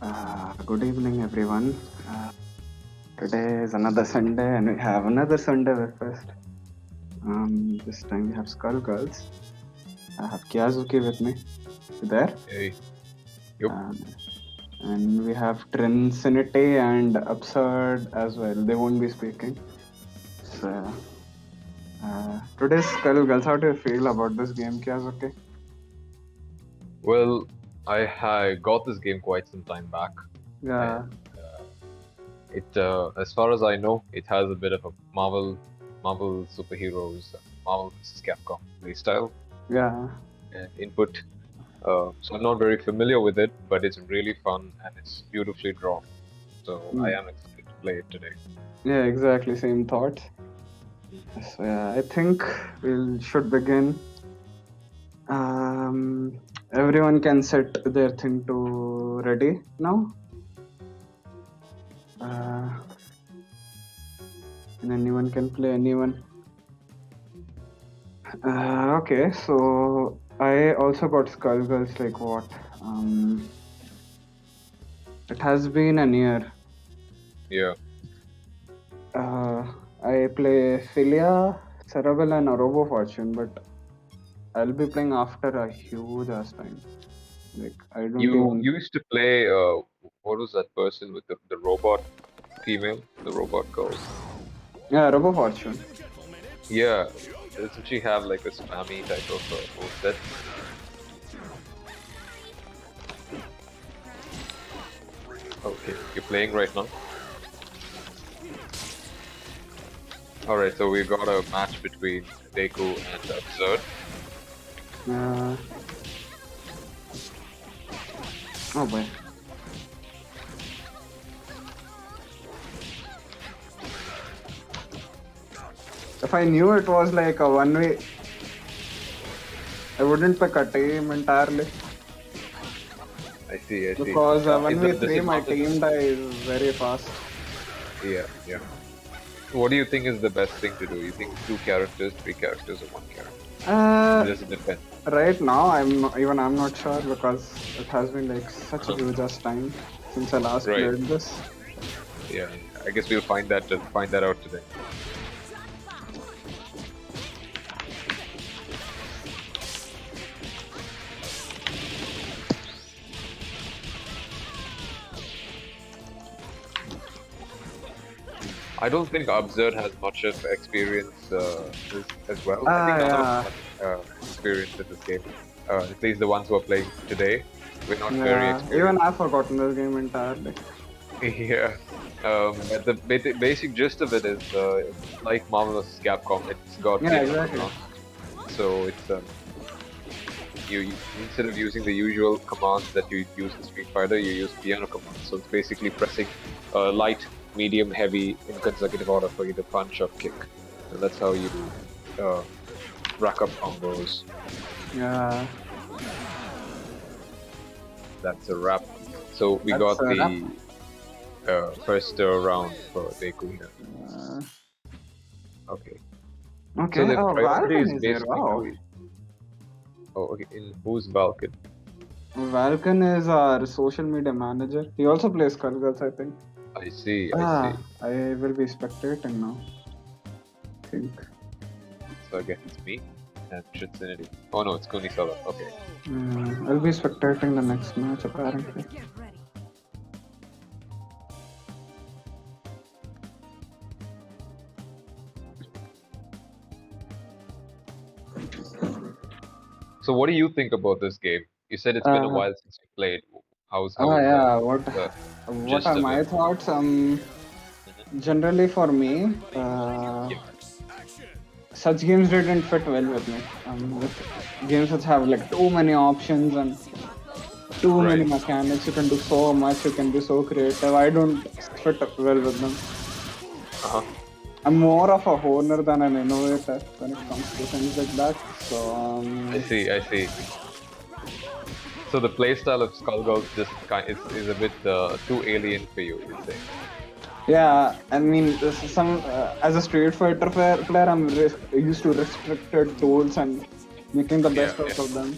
Good evening, everyone. Today is another Sunday, and we have another Sunday breakfast. This time we have Skullgirls. I have Kiazuki with me. You there? Hey, yup. And we have Trincinity and Absurd as well. They won't be speaking. So, today's Skullgirls. How do you feel about this game, Kiazuki? Well, I got this game quite some time back, Yeah. and as far as I know, it has a bit of a Marvel superheroes, Marvel vs. Capcom playstyle Yeah. and input. So I'm not very familiar with it, but it's really fun and it's beautifully drawn. So I am excited to play it today. Yeah, exactly. Same thought. So, yeah, I think we should begin. Everyone can set their thing to ready now. And anyone can play anyone. Okay, so I also got Skullgirls. Like what? It has been a year. Yeah. I play Philia, Cerebral, and Robo Fortune, but I'll be playing after a huge ass time. Like I don't You even. used to play what was that person with the robot female, the robot girl? Yeah, Robo Fortune. Yeah, doesn't she have like a spammy type of moveset? Okay, you're playing right now? Alright, so we've got a match between Deku and Absurd. Oh boy. If I knew it was like a one-way, I wouldn't pick a team entirely. I see. Because Is 1v3, my disadvantage- team dies very fast. Yeah. What do you think is the best thing to do? You think 2 characters, 3 characters, or 1 character? Does it depend? Right now, I'm not sure because it has been like such a huge ass time since I last Right. played this. Yeah, I guess we'll find that out today. I don't think Absurd has much of experience as well. I think none of us have experience in this game. At least the ones who are playing today, we're not very Yeah, experienced. even I've forgotten this game entirely. Yeah. But the basic gist of it is like Marvel vs. Capcom. It's got Exactly. So it's you instead of using the usual commands that you use in Street Fighter, you use piano commands. So it's basically pressing light, medium, heavy in consecutive order for either punch or kick. And that's how you rack up combos. Yeah. That's a wrap. So we got the first round for Deku here. Okay. Okay. So the priority Valken is is here. basically Wow. Oh, okay. In whose Balkan? Valken is our social media manager. He also plays Skullgirls, I think. I see. I will be spectating now. I think. So I guess it's me and Trincinity. Oh no, it's Kunisala. Okay. I'll be spectating the next match apparently. So what do you think about this game? You said it's been a while since you played. How's What are my thoughts? Generally for me, such games didn't fit well with me. With games which have like too many options and too many mechanics, you can do so much, you can be so creative. I don't fit well with them. I'm more of a honer than an innovator when it comes to things like that. So I see. So the playstyle of Skullgirls just is a bit too alien for you, you'd say. Yeah, I mean, as a Street Fighter player, I'm used to restricted tools and making the best out of them.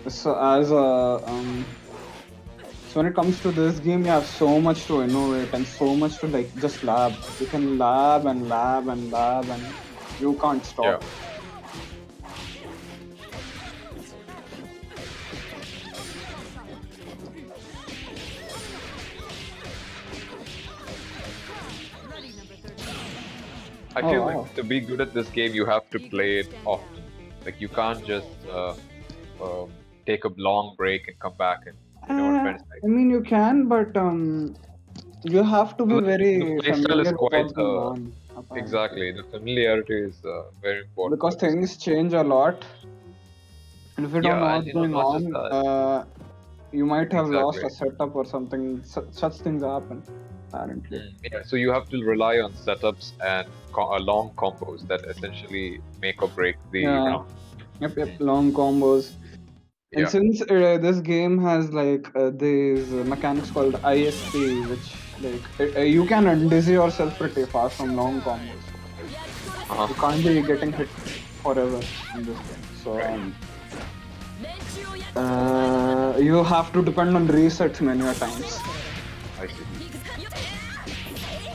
So as a so when it comes to this game, you have so much to innovate and so much to like just lab. You can lab and lab and lab and you can't stop. Yeah. I feel wow. like to be good at this game, you have to play it often. Like you can't just take a long break and come back and spend I mean, you can, but you have to be the very playstyle is familiar with quite what's going on, apparently. exactly. The familiarity is very important Because for this game. things change a lot. And if you don't know Yeah, and what's going not just on, that. you might have lost Exactly. a setup or something. Such things happen, apparently. Yeah, so you have to rely on setups and long combos that essentially make or break the Yeah. round. Yep. Long combos. And Yeah. since this game has like these mechanics called ISP, which like you can undizzy yourself pretty fast from long combos. You can't be getting hit forever in this game. So you have to depend on resets many a times. I see.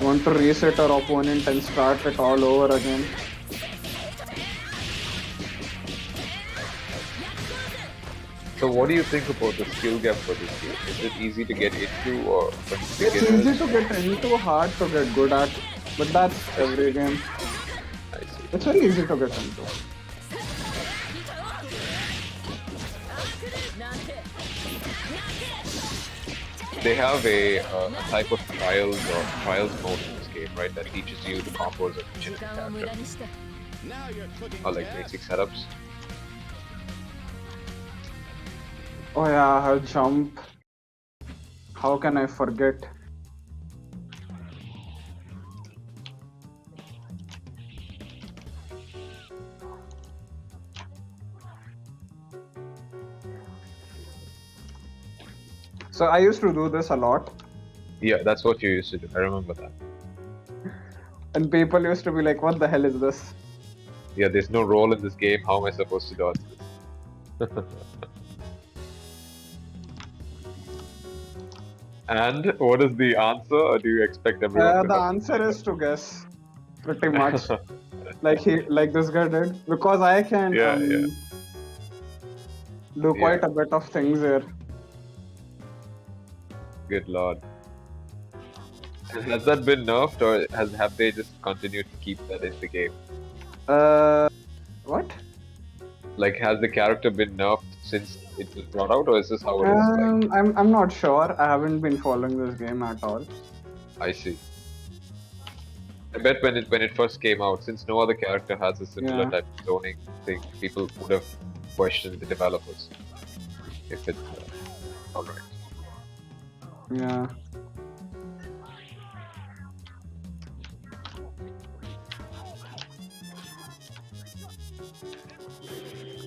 You want to reset your opponent and start it all over again. So what do you think about the skill gap for this game? Is it easy to get into or for It's beginners? easy to get into, hard to get good at, but that's every game. I see. It's very easy to get into. They have a type of trials mode in this game, right? That teaches you the combos of each and every character. Or like basic setups. Oh yeah, her jump. How can I forget? So I used to do this a lot. Yeah, that's what you used to do. I remember that. And people used to be like, what the hell is this? Yeah, there's no roll in this game. How am I supposed to dodge this? And what is the answer? Or do you expect everyone to The have answer is to guess. Pretty much. like this guy did. Because I can do quite a bit of things here. Good lord. Has that been nerfed or have they just continued to keep that in the game? What? Like, has the character been nerfed since it was brought out, or is this how it is? Like, I'm not sure. I haven't been following this game at all. I see. I bet when it first came out, since no other character has a similar type of zoning thing, people would have questioned the developers if it's alright. Yeah.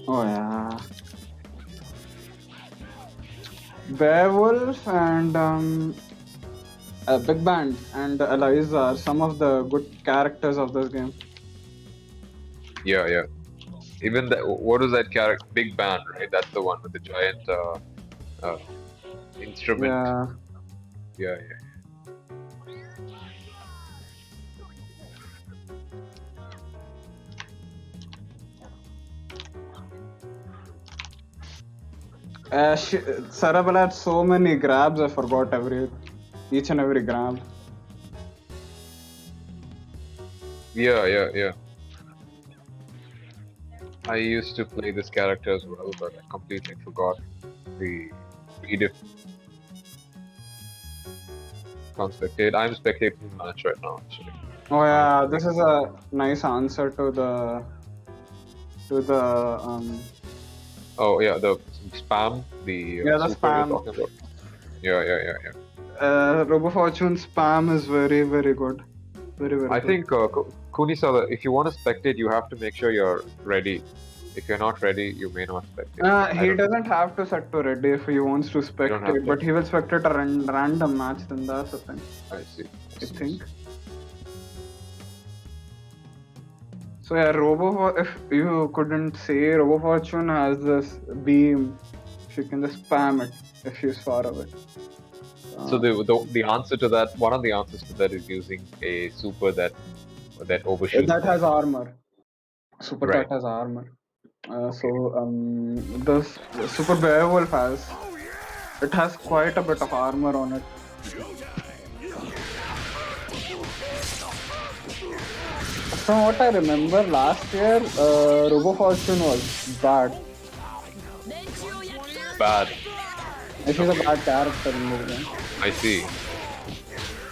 Oh yeah. Beowulf and Big Band and Eliza are some of the good characters of this game. Yeah. Even that, what is that character? Big Band, right? That's the one with the giant instrument. Yeah. Cerebral had so many grabs, I forgot each and every grab. Yeah. I used to play this character as well, but I completely forgot the rediff. Can't spectate. I'm spectating the match right now, actually. Oh yeah, this is a nice answer to the Oh yeah, the spam, the the super spam. you're talking about. Yeah. Robo Fortune spam is very good. Very I good. think Kunisa, if you want to spectate, you have to make sure you're ready. If you're not ready, you may not spectate. He doesn't have to set to ready if he wants to spectate, but he will spectate a random match, then that's the thing. I see. I think. So yeah, if you couldn't say, Robo Fortune has this beam. She can just spam it if she's far away. So the answer to that, one of the answers to that is using a super that overshoots. That has armor. Super Right. that has armor. Okay. So this Super Beowulf it has quite a bit of armor on it. From what I remember, last year, Robo Fortune was bad. Bad. She's a bad character in this game. I see.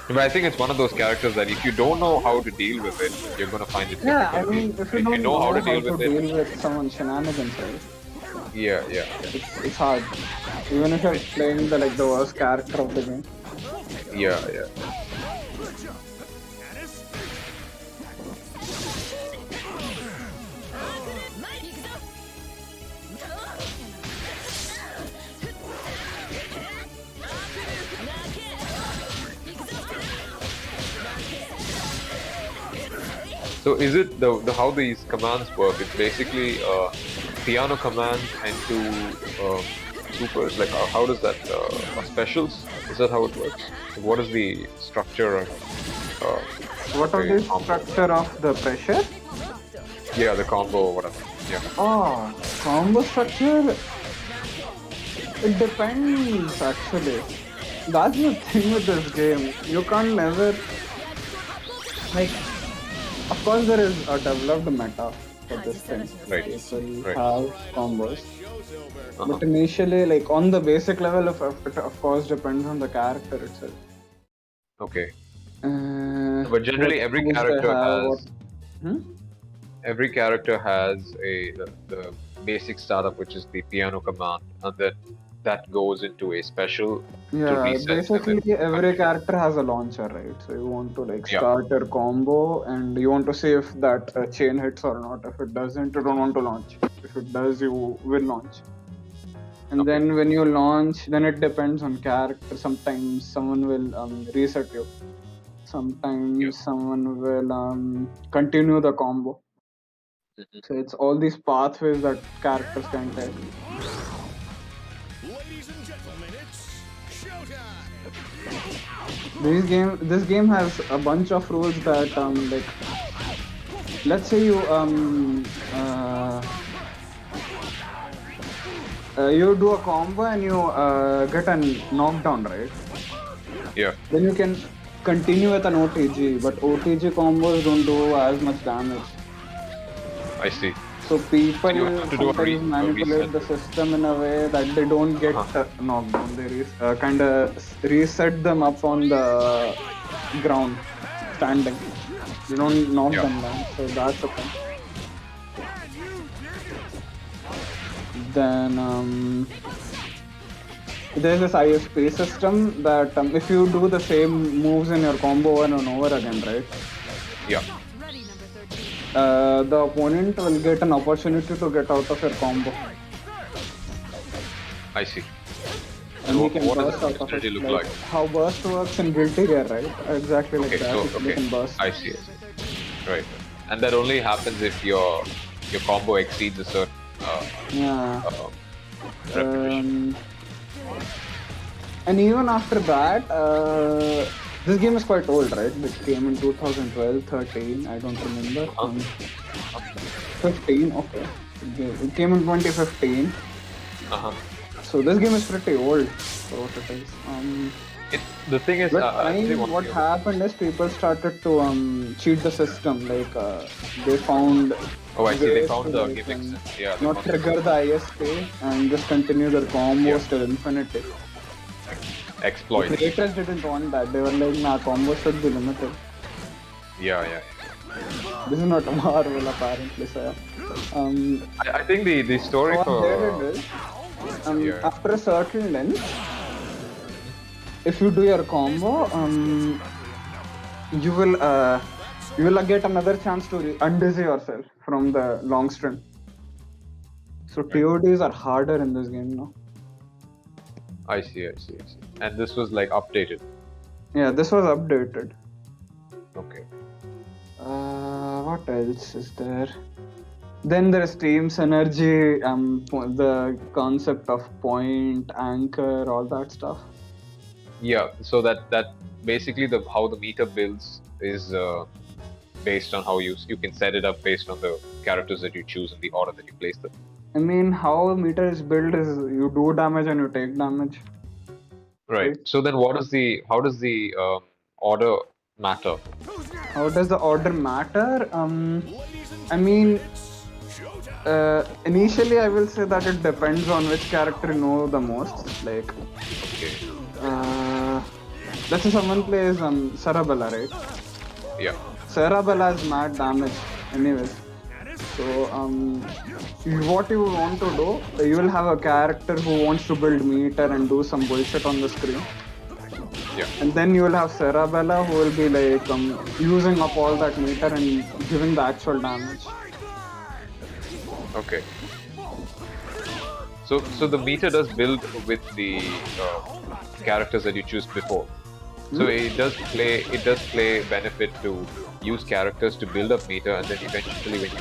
But I think it's one of those characters that if you don't know how to deal with it, you're gonna find it Yeah, I difficult. mean, if you If you don't know know how to how deal to with it, deal with someone's shenanigans, right? yeah. It's hard. Even if you're playing the worst character of the game. Yeah. So is it the how these commands work? It's basically piano commands and two supers. Like how does that specials? Is that how it works? What is the structure of What are a the combo? structure of the pressure? Yeah, the combo or whatever. Yeah. Oh, combo structure. It depends actually. That's the thing with this game. You can't never like. Of course, there is a developed meta for this thing. Right. People Right. have combos, Uh-huh. but initially, like on the basic level, it of course depends on the character itself. Okay. Uh, But generally, what every tools they character have, has Hmm? every character has the basic startup, which is the piano command, and that goes into a special to Yeah, reset. And basically then every character has a launcher, right? So you want to Yeah. start your combo and you want to see if that chain hits or not. If it doesn't, you don't want to launch. If it does, you will launch. And Okay. then when you launch, then it depends on character. Sometimes someone will reset you. Sometimes Yeah. someone will continue the combo. Mhm. So it's all these pathways that characters can take. Ladies and gentlemen, it's showtime. This game has a bunch of rules that let's say you do a combo and you get a knockdown, right? Yeah. Then you can continue with an OTG, but OTG combos don't do as much damage. I see. So people you have to do a sometimes manipulate reset. the system in a way that they don't get knocked down. They kind of reset them up on the ground, standing. You don't knock them down. So that's the thing. Then there's this ISP system that if you do the same moves in your combo over and over again, right? Yeah. The opponent will get an opportunity to get out of your combo. I see. And he what can does burst that out of it. opportunity look like? How burst works in Guilty Gear, right? Exactly like Okay. that. So You can burst. I see. Right. And that only happens if your combo exceeds a certain Yeah. repetition. And even after that, this game is quite old, right? It came in 2012, 13, I don't remember. 15, okay. It came in 2015. Uh-huh. So this game is pretty old for what it is. The thing is, But actually what happened is people started to cheat the system. They found. Oh, I see. They ways found to, the like, gimmicks. Yeah. they not found trigger the ISP and just continue their combos till infinity. exploits. The creators didn't want that. They were like, nah, combos should be limited. Yeah. This is not a Marvel, apparently. So, I think the story what they for did is, after a certain length, if you do your combo, you will get another chance to undizzy yourself from the long string. So TODs are harder in this game now. I see. And this was like updated. Yeah, this was updated. Okay. What else is there? Then there is team synergy, the concept of point, anchor, all that stuff. Yeah, so that basically how the meter builds is based on how you can set it up based on the characters that you choose and the order that you place them. I mean, how a meter is built is you do damage and you take damage. Right. Right. So then, how does the order matter? How does the order matter? Ladies and I mean, showtime. initially I will say that it depends on which character you know the most. Like, Okay. let's say someone plays Sarabella, right? Yeah. Sarabella has mad damage, anyways. So, what you want to do, you will have a character who wants to build meter and do some bullshit on the screen. Yeah. And then you will have Sarabella who will be like using up all that meter and giving the actual damage. Okay. So the meter does build with the characters that you choose before. So it does play benefit to use characters to build up meter, and then eventually when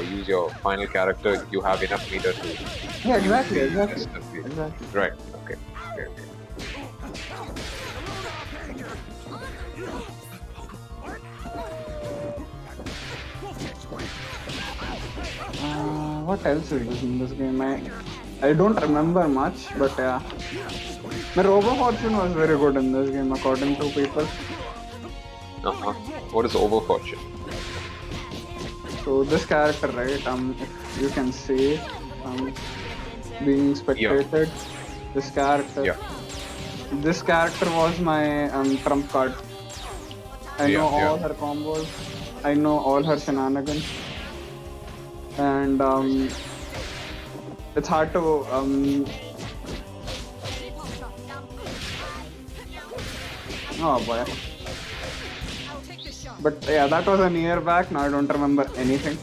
you use your final character, you have enough meter to Yeah, exactly, use the exactly. rest of the- Exactly. Right. Okay. Okay. Okay. What else is in this game? I don't remember much, but yeah. My Robo Fortune was very good in this game according to people. Uh-huh. What is Overfortune? So this character, right? If you can see, being spectated. This character. Yeah. This character was my trump card. I know all her combos. I know all her shenanigans. And it's hard to oh boy. But yeah, that was a year back. Now I don't remember anything.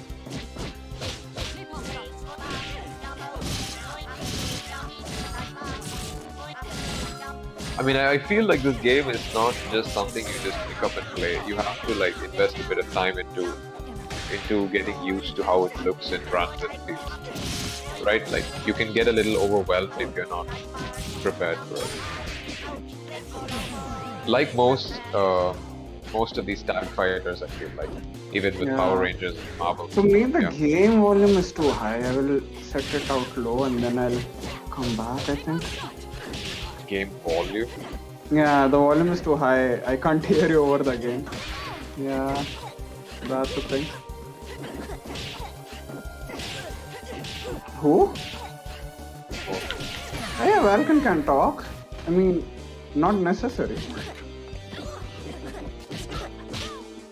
I mean, I feel like this game is not just something you just pick up and play. You have to like invest a bit of time into getting used to how it looks and runs and feels. Right? Like you can get a little overwhelmed if you're not prepared for it. Like most of these tag fighters, I feel like, even with Power Rangers and Marvel. To me, the game volume is too high. I will set it out low and then I'll come back, I think. Game volume? Yeah, the volume is too high. I can't hear you over the game. Yeah, that's the thing. Who? Yeah, Valken can talk. I mean, not necessary.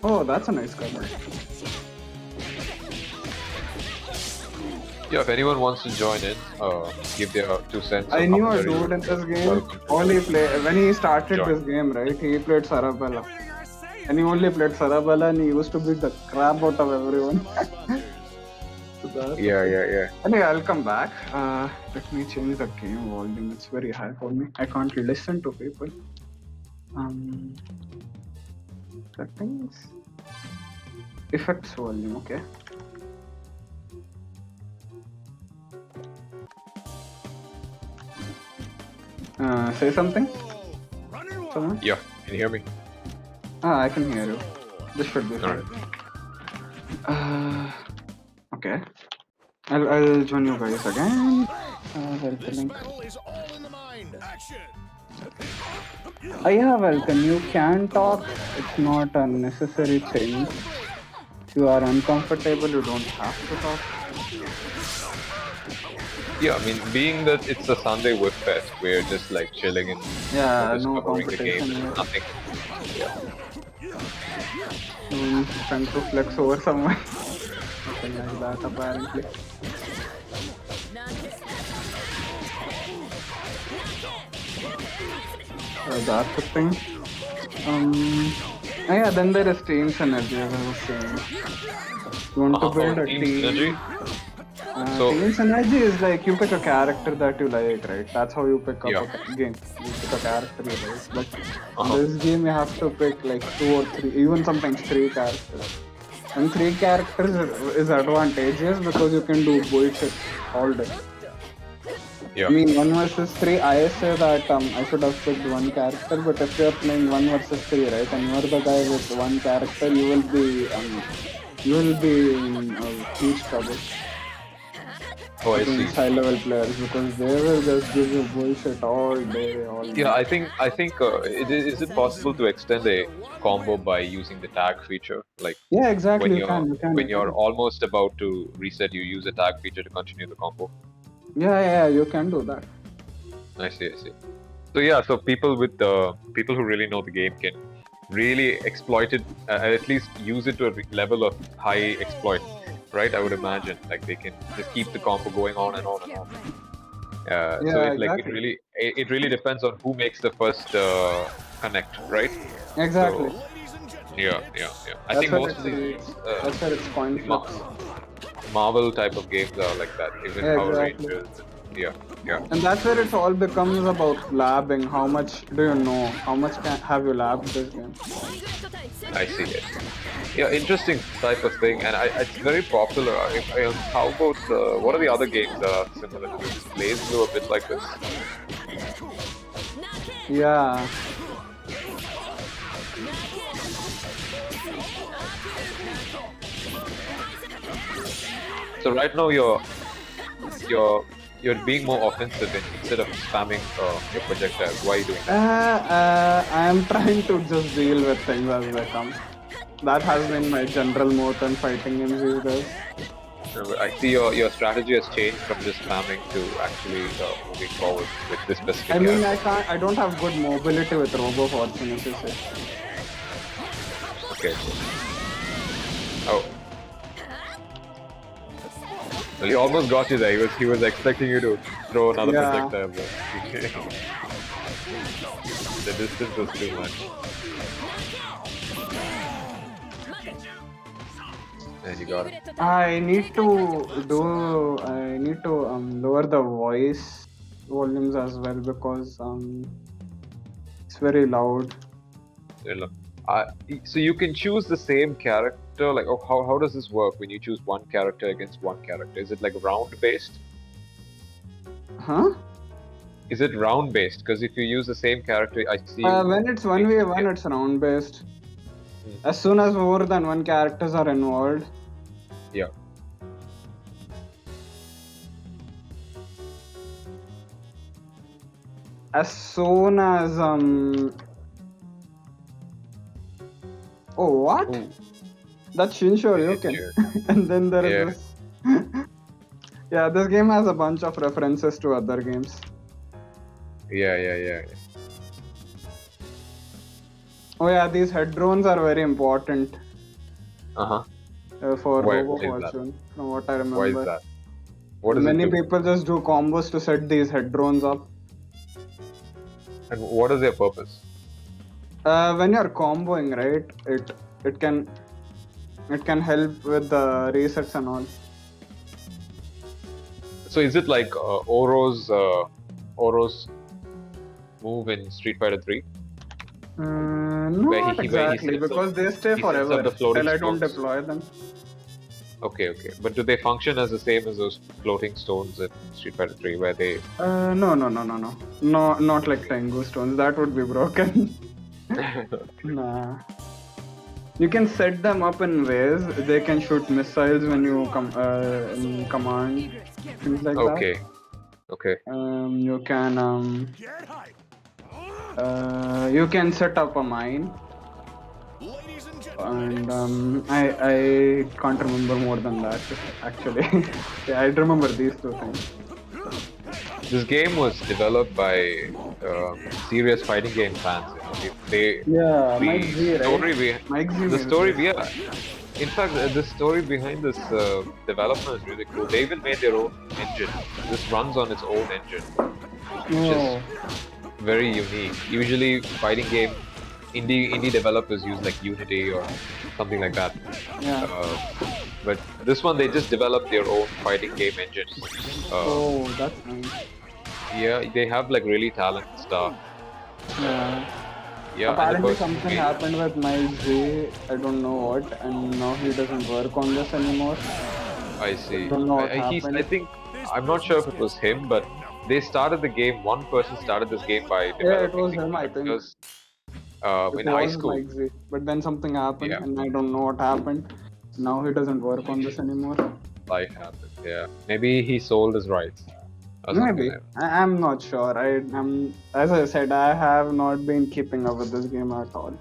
Oh, that's a nice color. Yeah, if anyone wants to join in, give their 2 cents. I knew a dude in this game. When he started this game, right? He played Sarabella. And he only played Sarabella and he used to beat the crap out of everyone. Yeah. Anyway, I'll come back. Let me change the game volume. It's very high for me. I can't listen to people. Settings. Effects volume, okay. Say something? Someone? Yeah, can you hear me? I can hear you. This should be fine. Okay. I'll join you guys again. This battle is all in the mind. Action! Yeah, Welcome. You can talk. It's not a necessary thing. If you are uncomfortable, you don't have to talk. Yeah, I mean, being that it's a Sunday Whiff Fest, we're just like chilling and Yeah, just no covering the game. competition here. Nothing. Trying to flex over someone. Something like that, apparently. That's the thing. Yeah, then there is team synergy, as I was saying. You want to build a team team. synergy? Team synergy is like you pick a character that you like, right? That's how you pick up a game. You pick a character you like. But in this game, you have to pick like 2 or 3, even sometimes 3 characters. And 3 characters is advantageous because you can do bullshit all day. Yeah. I mean, 1 versus 3, I say that I should have picked one character, but if you're playing 1 versus 3, right, and you're the guy with one character, you will be in huge trouble Oh, I see. against high level players because they will just give you bullshit all day, all Yeah, night. I think is it possible to extend a combo by using the tag feature? Like Yeah, exactly. when You you're can. almost about to reset, you use a tag feature to continue the combo. Yeah, you can do that. I see. So yeah, so people who really know the game can really exploit it, at least use it to a level of high exploit, right? I would imagine like they can just keep the combo going on and on and on. So Yeah, it like exactly. it really depends on who makes the first connect, right? Exactly. So yeah. I That's think where most of these that's where it's coin the flips. Marvel type of games are like that. Even Yeah, Power exactly. Rangers. Yeah. And that's where it all becomes about labbing. How much do you know? How much have you labbed this game? I see it. Yeah, interesting type of thing, and it's very popular. How about what are the other games that are similar to this? Blaze Blue, a bit like this. Yeah. So right now you're being more offensive instead of spamming your projectile. Why are you doing that? I am trying to just deal with things as they come. That has been my general mode on fighting games these days. I see your strategy has changed from just spamming to actually moving forward with this specific I mean, character. I don't have good mobility with Robo Fortune, if you say. Okay. Oh. Well, he almost got you there. He was expecting you to throw another Yeah. projectile. But the distance was too much. And you got it. I need to lower the voice volumes as well because it's very loud. So you can choose the same character. Like, how does this work when you choose one character against one character? Is it like round based? Huh? Is it round based? Because if you use the same character, I see. When it's 1v1, it's round based. As soon as more than one characters are involved. Yeah. As soon as Oh, what? Ooh. That's Shinshoryuken. And then there is this. Yeah, this game has a bunch of references to other games. Yeah. Oh yeah, these head drones are very important. For Robo Fortune, from what I remember. Why is that? What does Many it do? people just do combos to set these head drones up. And what is their purpose? When you're comboing, right, it can help with the resets and all. So is it like Oro's move in Street Fighter 3? Not exactly, because they stay forever until I don't deploy them. Okay. But do they function as the same as those floating stones in Street Fighter 3 where they... No. Not like Tengu stones. That would be broken. Nah. You can set them up in ways. They can shoot missiles when you in command. Things like that. Okay. You can set up a mine. And I can't remember more than that actually. Yeah, I remember these two things. This game was developed by serious fighting game fans. Mike Z, right? Mike Z. In fact, the story behind this development is really cool. They even made their own engine. This runs on its own engine, which is very unique. Usually, fighting game indie developers use like Unity or something like that. Yeah. But this one, they just developed their own fighting game engine. That's nice. Yeah, they have like really talented staff. Yeah, and the Apparently person something made- happened with my Z, I don't know what, and now he doesn't work on this anymore. I see. Don't know what I happened. think I'm not sure if it was him, but they started the game. One person started this game by Yeah, it developing was the him, I think. characters It in high was school. like Z, but then something happened, Yeah, and I don't know what happened. Now he doesn't work on this anymore. life happened. Yeah, maybe he sold his rights or something Maybe. like I'm not sure. I'm, as I said, I have not been keeping up with this game at all.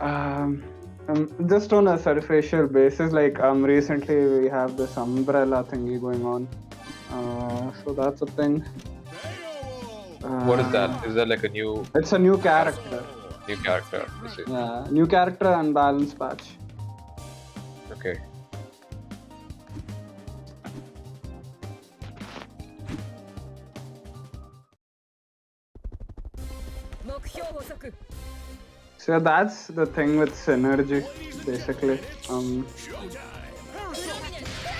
that. Just on a superficial basis, like recently we have this umbrella thingy going on. So that's a thing. What is that? Is that like a new It's a new character. character? I see. Yeah, new character and balance patch. Okay. So that's the thing with synergy, basically.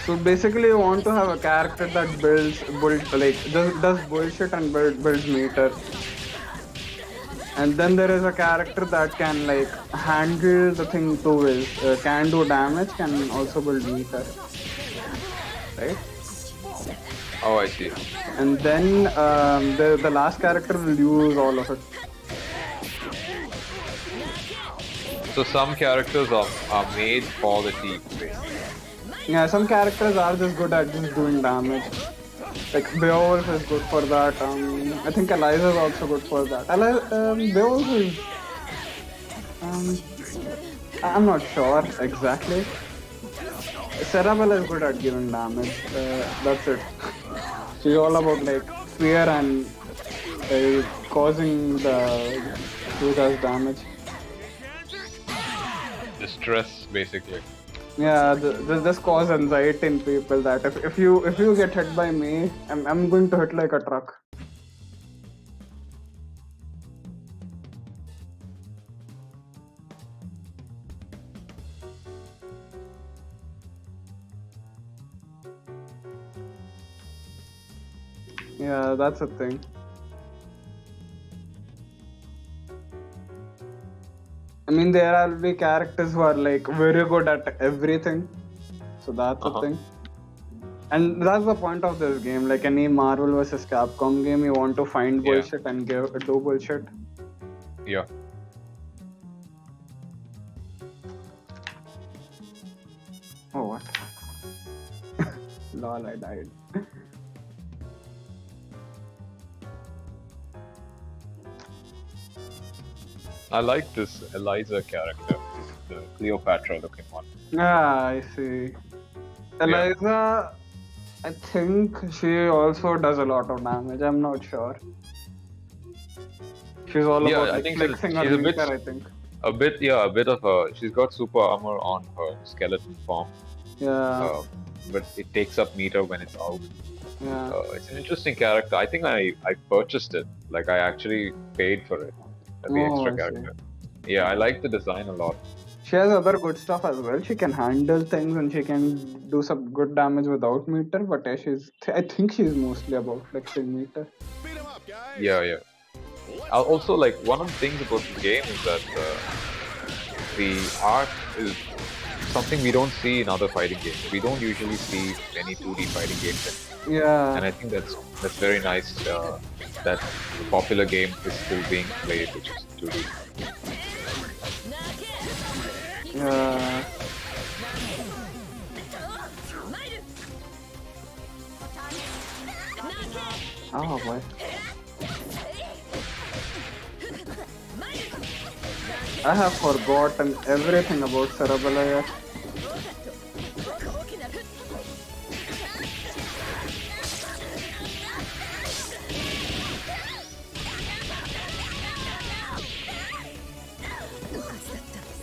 So basically, you want to have a character that does bullshit and builds meter. And then there is a character that can like handle the thing two ways. Can do damage, can also build meter. Right? Oh, I see. And then the last character will use all of it. So some characters are made for the team, basically. Yeah, some characters are just good at just doing damage. Like Beowulf is good for that. I think Eliza is also good for that. Beowulf is. I'm not sure exactly. Cerebella is good at giving damage. That's it. She's all about like fear and causing the who does damage. The stress, basically. Yeah, just cause anxiety in people that if you get hit by me, I'm going to hit like a truck. Yeah, that's a thing. I mean, there will be characters who are like very good at everything, so that's a thing. And that's the point of this game. Like any Marvel vs. Capcom game, you want to find bullshit and do bullshit. Yeah. Oh what? Lol, I died. I like this Eliza character, the Cleopatra looking one. Ah, I see. Eliza, I think she also does a lot of damage. I'm not sure. She's all about I like think flexing she's her a bit, meter, I think. a bit of a. She's got super armor on her skeleton form. Yeah. But it takes up meter when it's out. Yeah. It's an interesting character. I think I purchased it. Like I actually paid for it. The extra I see. character. Yeah, I like the design a lot. She has other good stuff as well. She can handle things and she can do some good damage without meter. But yeah, I think she's mostly about flexing meter. Beat 'em up, guys. Yeah. Also, like one of the things about the game is that the art is something we don't see in other fighting games. We don't usually see many 2D fighting games, Yeah. and I think that's very nice that the popular game is still being played, which is 2D. Yeah. Oh boy. I have forgotten everything about Cerebella yet.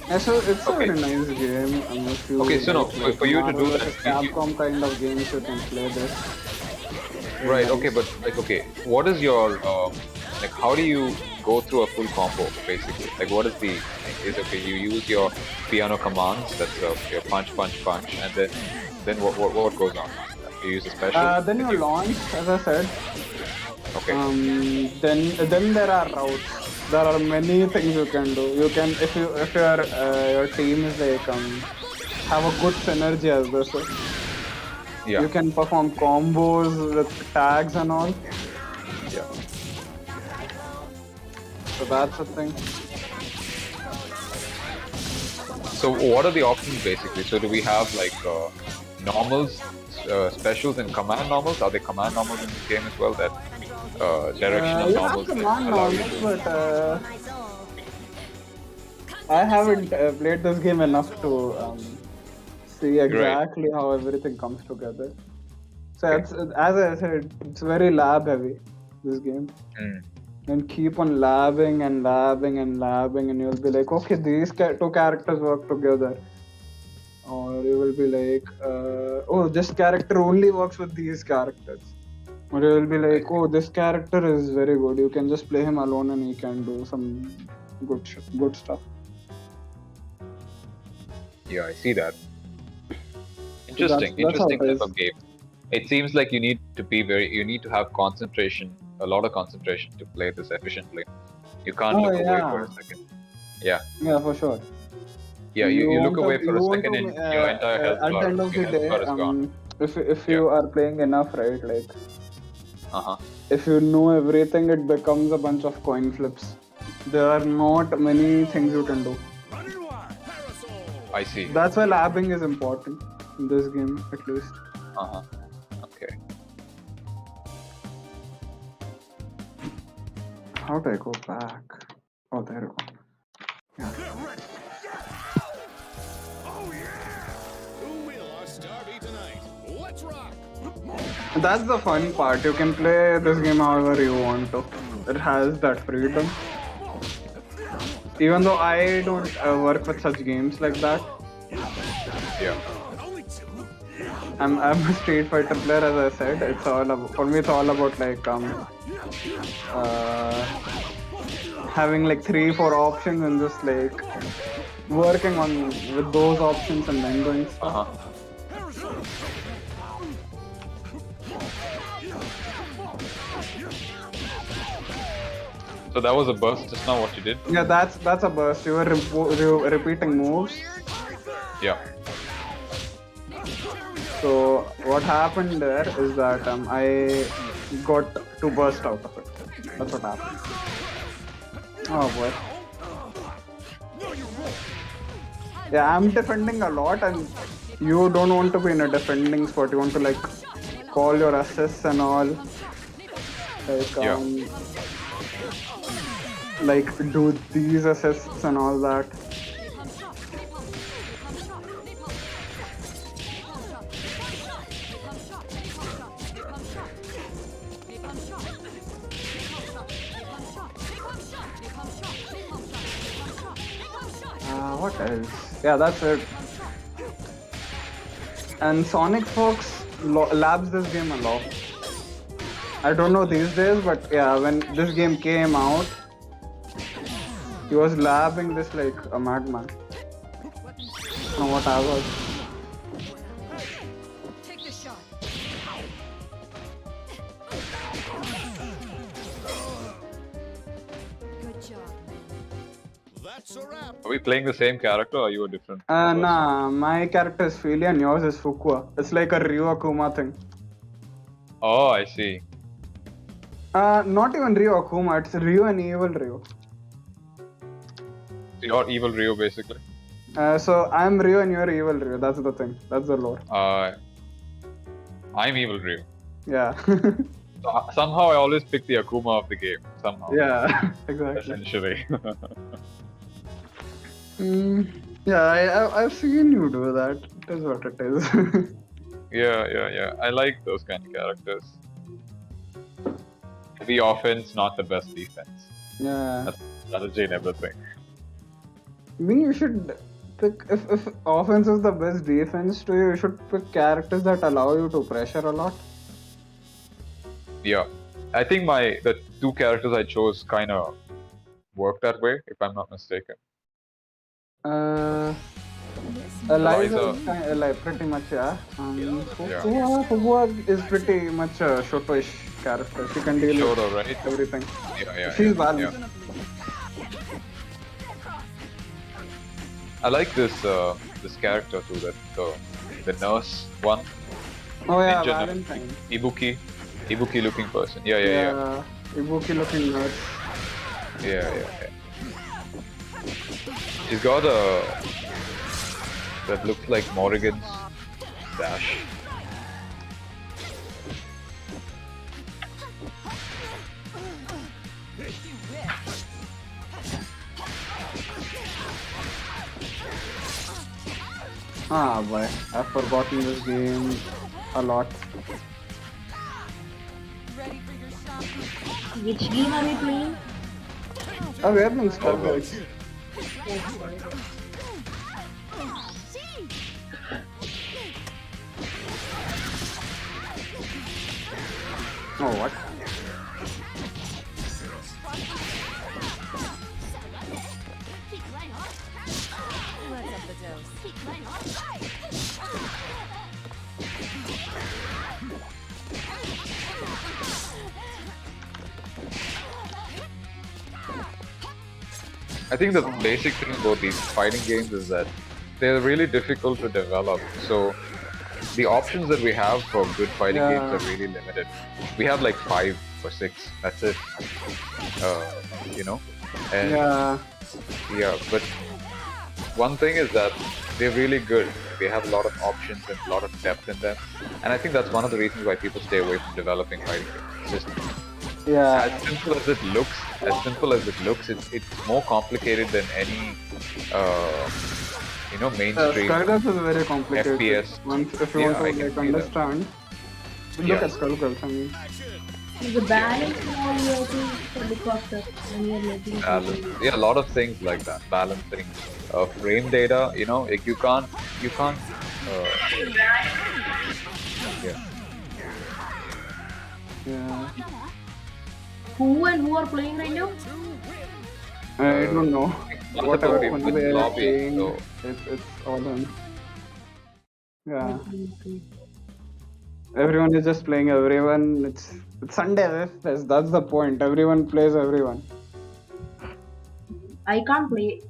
Yeah, so it's a very nice game. If you So now, like for you to do Marvel that, vs. Capcom kind of games, you can play this. Right. Okay, but like, what is your like? How do you go through a full combo, basically? Like, what is the thing? You use your piano commands. That's your punch, and then what goes on? You use a special. Then you launch, as I said. Okay. Then there are routes. there are many things you can do. You can, if your team is like have a good synergy as they say. Yeah. You can perform combos with tags and all. Yeah. So that's the thing. So what are the options basically? So do we have like normals, specials, and command normals? Are there command normals in this game as well? That directional You have normals that command allow you normals, to. but I haven't played this game enough to see exactly how everything comes together. So Okay. it's, as I said, it's very lab heavy, this game. Mm. And keep on labbing and labbing and labbing, and you'll be like, okay, these two characters work together. Or you will be like, oh, this character only works with these characters. Or you will be like, oh, this character is very good. You can just play him alone and he can do some good stuff. Yeah, I see that. Interesting, That's how interesting it type is. of game. It seems like you need to have concentration, a lot of concentration to play this efficiently. You can't Oh, look away yeah. for a second. Yeah. Yeah, for sure. Yeah, you look away for a want second to, and your entire health at the bar, end of the your health day, bar is gone. if you are playing enough, right, like Uh-huh. if you know everything, it becomes a bunch of coin flips. There are not many things you can do. Running wide. Parasol. I see. That's why labbing is important in this game, at least. Uh-huh. Okay. How do I go back? Oh, there you go. Get ready. Oh yeah. Who will our star be tonight? Let's rock. That's the fun part. You can play this game however you want to. It has that freedom. Even though I don't work with such games like that. Yeah. Only two. I'm a Street Fighter player, as I said. It's all about, for me. It's all about like having like 3-4 options and just like working on with those options and then doing stuff. Uh-huh. So that was a burst just now what you did? Yeah, that's a burst. You were repeating moves. Yeah. So what happened there is that I got to burst out of it. That's what happened. Oh boy. Yeah, I'm defending a lot, and you don't want to be in a defending spot. You want to like call your assists and all. Like do these assists and all that. What else? Yeah, that's it. And Sonic Fox labs this game a lot. I don't know these days, but yeah, when this game came out, he was labbing this like a madman. No, what I was. Take the shot. Good job. That's a wrap. Are we playing the same character or are you a different? Nah, my character is Philly and yours is Fukua. It's like a Ryu Akuma thing. Oh, I see. Not even Ryu Akuma, it's Ryu and Evil Ryu. You're evil Ryu basically. So I'm Ryu and you're Evil Ryu. That's the thing. That's the lore. I'm evil Ryu. Yeah. Somehow I always pick the Akuma of the game. Somehow. Yeah, exactly. Essentially. Yeah, I've seen you do that. It is what it is. Yeah. I like those kind of characters. The offense, not the best defense. Yeah. That's strategy and everything. I mean, you should pick, if offense is the best defense to you, you should pick characters that allow you to pressure a lot. Yeah. I think the two characters I chose kind of work that way, if I'm not mistaken. Eliza Eliza. is like pretty much, yeah. Yeah. Fugua is pretty much a Shoto-ish character. She can deal with Shoto, right? everything. Yeah. She's balanced. Yeah. I like this character too, that the nurse one, Oh yeah, ninja Valentine. Ibuki looking person. Yeah. Ibuki looking nurse. Yeah. She's got a that looks like Morrigan's dash. Ah boy, I've forgotten this game a lot. Which game are we playing? Oh, we are playing Skullgirls. Oh, what? I think the basic thing about these fighting games is that they're really difficult to develop. So the options that we have for good fighting games are really limited. We have like 5 or 6. That's it. You know. And yeah, but one thing is that they're really good. They have a lot of options and a lot of depth in them, and I think that's one of the reasons why people stay away from developing fighting games. It's just as simple as it looks, it's more complicated than any mainstream Skullgirls is very complicated. FPS. If you want to like understand, look at Skullgirls. I mean, The balance now you have to look after when you're making Yeah, a lot of things like that. Balancing frame data, like you can't yeah. Who and who are playing right now? I don't know. Whatever people one in they are lobby, playing, so it's all on. Yeah. Everyone is just playing everyone. It's Sunday Whiff Fest. That's the point. Everyone plays everyone. I can't play.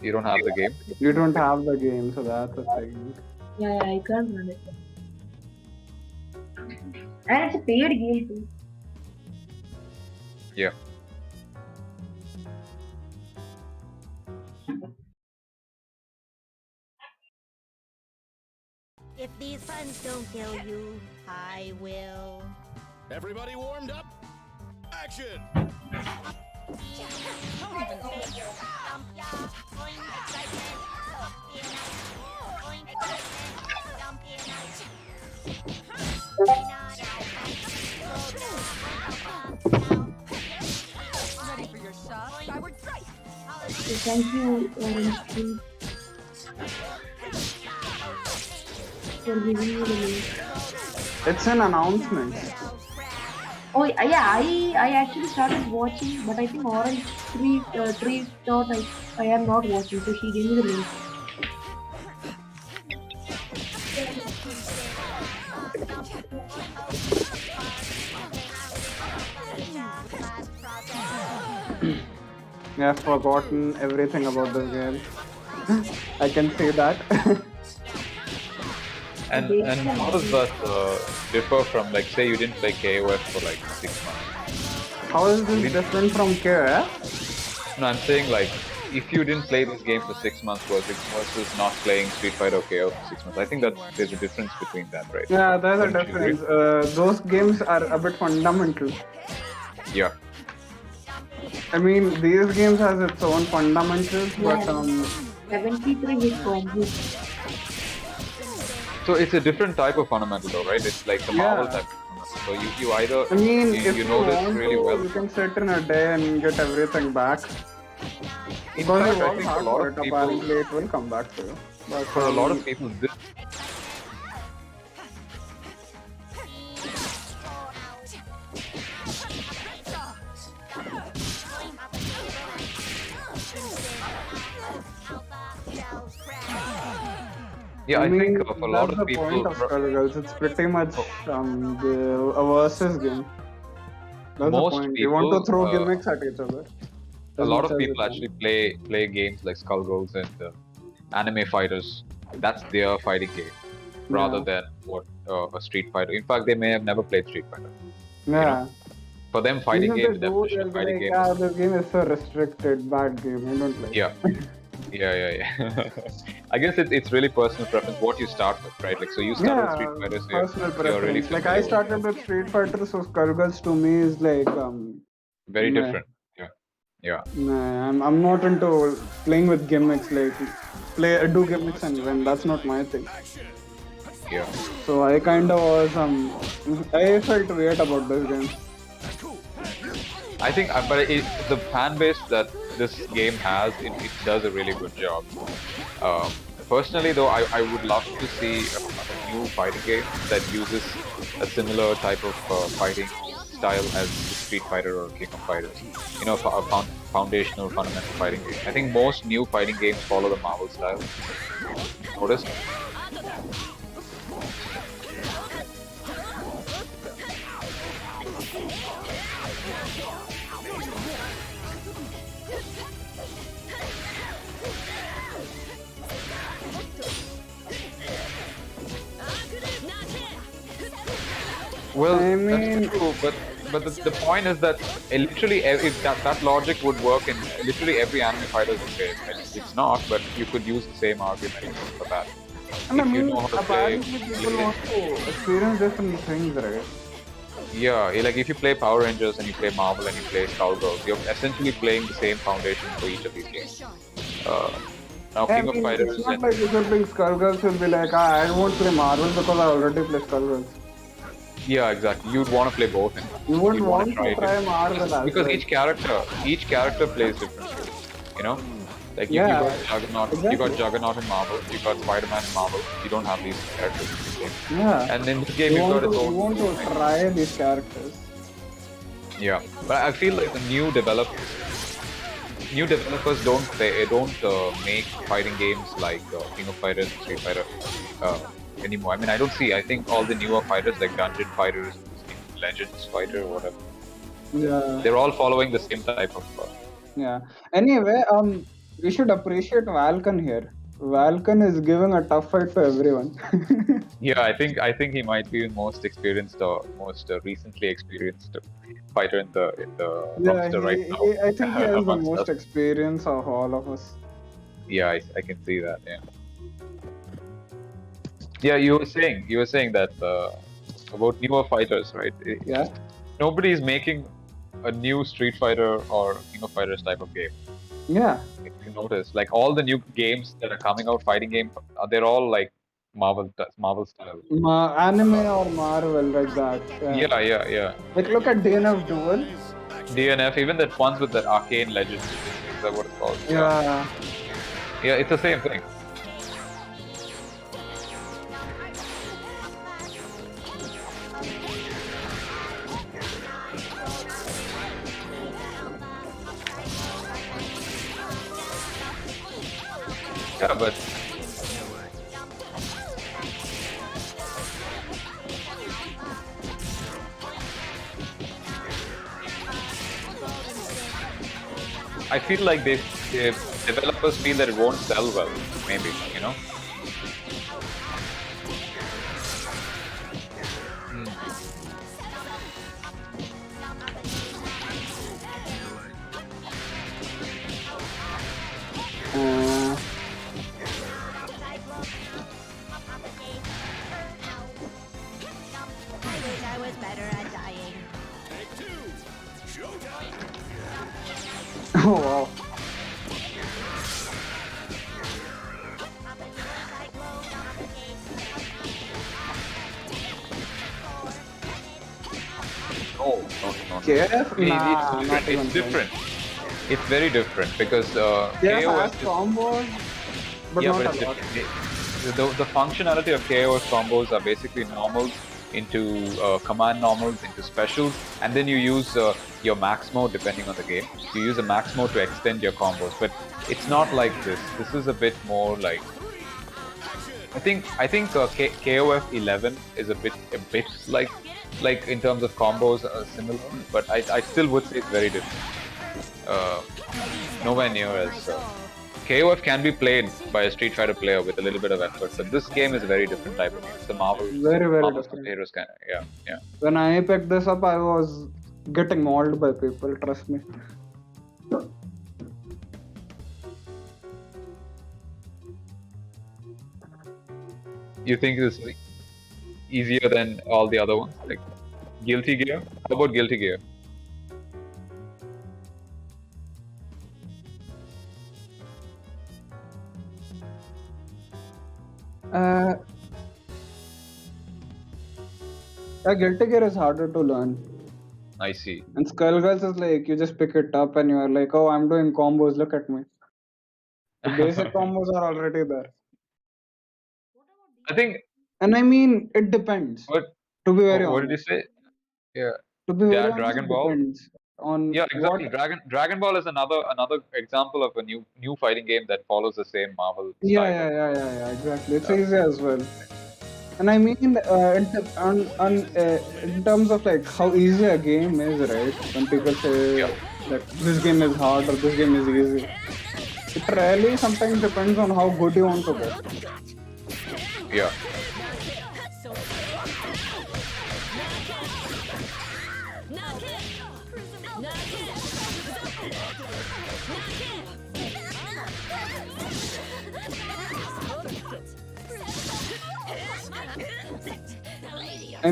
you don't have the game. You don't have the game, so that's the thing. Yeah, I can't run it. And it's a paid game too. Yeah. If these buttons don't kill you, I will. Everybody warmed up? Action! Ready for your shot? Skyward strike! So thank you, Orange King, for giving me the link. It's an announcement. Oh yeah, I actually started watching, but I think Orange Tree thought I am not watching, so she gave me the link. I've forgotten everything about this game. I can say that. And how does that differ from, like, say you didn't play KOF for like 6 months? How is this different from Care? No, I'm saying, like, if you didn't play this game for 6 months versus not playing Street Fighter or KO for 6 months, I think that there's a difference between that, right? Yeah, there's a Don't you agree? difference. Those games are a bit fundamental. Yeah. I mean, these games has its own fundamentals, but 73 hit combo. So it's a different type of fundamental, though, right? It's like the Marvel Yeah. type of fundamental. So you either I mean, if you you know this want really to, well. you can sit in a day and get everything back. In Because fact, you I work think a hard lot for of it, people, apparently it will come back to you. But for a lot of people, this yeah, I think for a lot that's of the people, point of Skullgirls. It's pretty much a versus game. That's Most the point. You want to people, throw gimmicks at each other. a as lot much of as people it actually play games like Skullgirls and anime fighters. That's their fighting game rather Yeah. than what a Street Fighter. In fact, they may have never played Street Fighter. Yeah. For them, fighting Even if game, they the do, definition they'll of be fighting like, game yeah, is this game is so restricted, bad game, I don't like yeah, yeah. I guess it's really personal preference what you start with, right? Like, so you start with Street Yeah, Fighter, so personal you're really preference. Like I familiar with started with Street Fighter, so Skullgirls to me is like very meh. different. Yeah, yeah. Nah, I'm not into playing with gimmicks. Like do gimmicks and win. That's not my thing. Yeah, So I kind of was I felt weird about this game. I think, but the fan base that this game has, it does a really good job. Personally, though, I would love to see a new fighting game that uses a similar type of fighting style as Street Fighter or King of Fighters. You know, a foundational, fundamental fighting game. I think most new fighting games follow the Marvel style. Notice? Well, I mean- that's true, but the point is that literally if that logic would work in literally every anime fighter's game. It's not, but you could use the same argument for that. And I If you mean, know how to apparently play, people want to experience different things, right? yeah, like if you play Power Rangers and you play Marvel and you play Skullgirls, you're essentially playing the same foundation for each of these games. Now, I King of mean, Fighters it's not and like if you're playing Skullgirls, you'll be like, I won't play Marvel because I already play Skullgirls. yeah, exactly. You'd want to play both. You wouldn't You'd wanna want to it. try Marvel as Because well. each character plays differently. You know, like you Yeah, got Juggernaut, you got exactly. Juggernaut in Marvel, you got Spider-Man in Marvel. You don't have these characters in this game. Yeah. And in this game, You you've want got to, its you own. want to try these characters. Yeah, but I feel like the new developers don't make fighting games like King of Fighters, Street Fighter anymore. I mean, I don't see. I think all the newer fighters like Dungeon Fighters, Legends Fighter, whatever, Yeah. they're all following the same type of. Yeah. Anyway, we should appreciate Valkan here. Valkan is giving a tough fight to everyone. Yeah, I think he might be the most experienced or most recently experienced fighter in the Yeah, roster right now. I think he has the amongst most us. experience of all of us. Yeah, I can see that. Yeah. Yeah, you were saying that about newer fighters, right? Yeah. Nobody is making a new Street Fighter or King of Fighters type of game. Yeah. If you notice, like all the new games that are coming out, fighting game, they're all like Marvel style. Anime or Marvel, like that. Yeah. Like, look at DNF Duel. DNF, even that ones with that Arcane Legends, is that what it's called? Yeah. Yeah, it's the same thing. Yeah, but I feel like the developers feel that it won't sell well, maybe, you know? Uh, I wish I was better at dying. Take two. Showtime. oh wow. No. KF? Nah, It's not different. even It's different. It's very different because KF KO has is combos, but yeah, not but it's a lot. different. The functionality of KO's combos are basically normals into command normals into specials, and then you use your max mode depending on the game. You use a max mode to extend your combos, but it's not like this. This is a bit more like I think KOF 11 is a bit like in terms of combos similar, but I still would say it's very different. nowhere near as. KOF can be played by a Street Fighter player with a little bit of effort, but this game is a very different type of game. It's a Very Marvel different. superheroes kind of, yeah. When I picked this up, I was getting mauled by people. Trust me. You think this is easier than all the other ones, like Guilty Gear? How about Guilty Gear? Uh, Guilty Gear is harder to learn. I see. And Skullgirls is like you just pick it up and you're like, oh, I'm doing combos. Look at me. The basic combos are already there. I think. And I mean, it depends. What? To be very What did you honest. say? Yeah. To be very honest, Dragon it Ball. depends on Yeah, what. exactly. Dragon Ball is another example of a new fighting game that follows the same Marvel Yeah, style. exactly. It's easy as well. And I mean, in terms of like how easy a game is, right? When people say that this game is hard or this game is easy, it really sometimes depends on how good you want to get. Yeah. I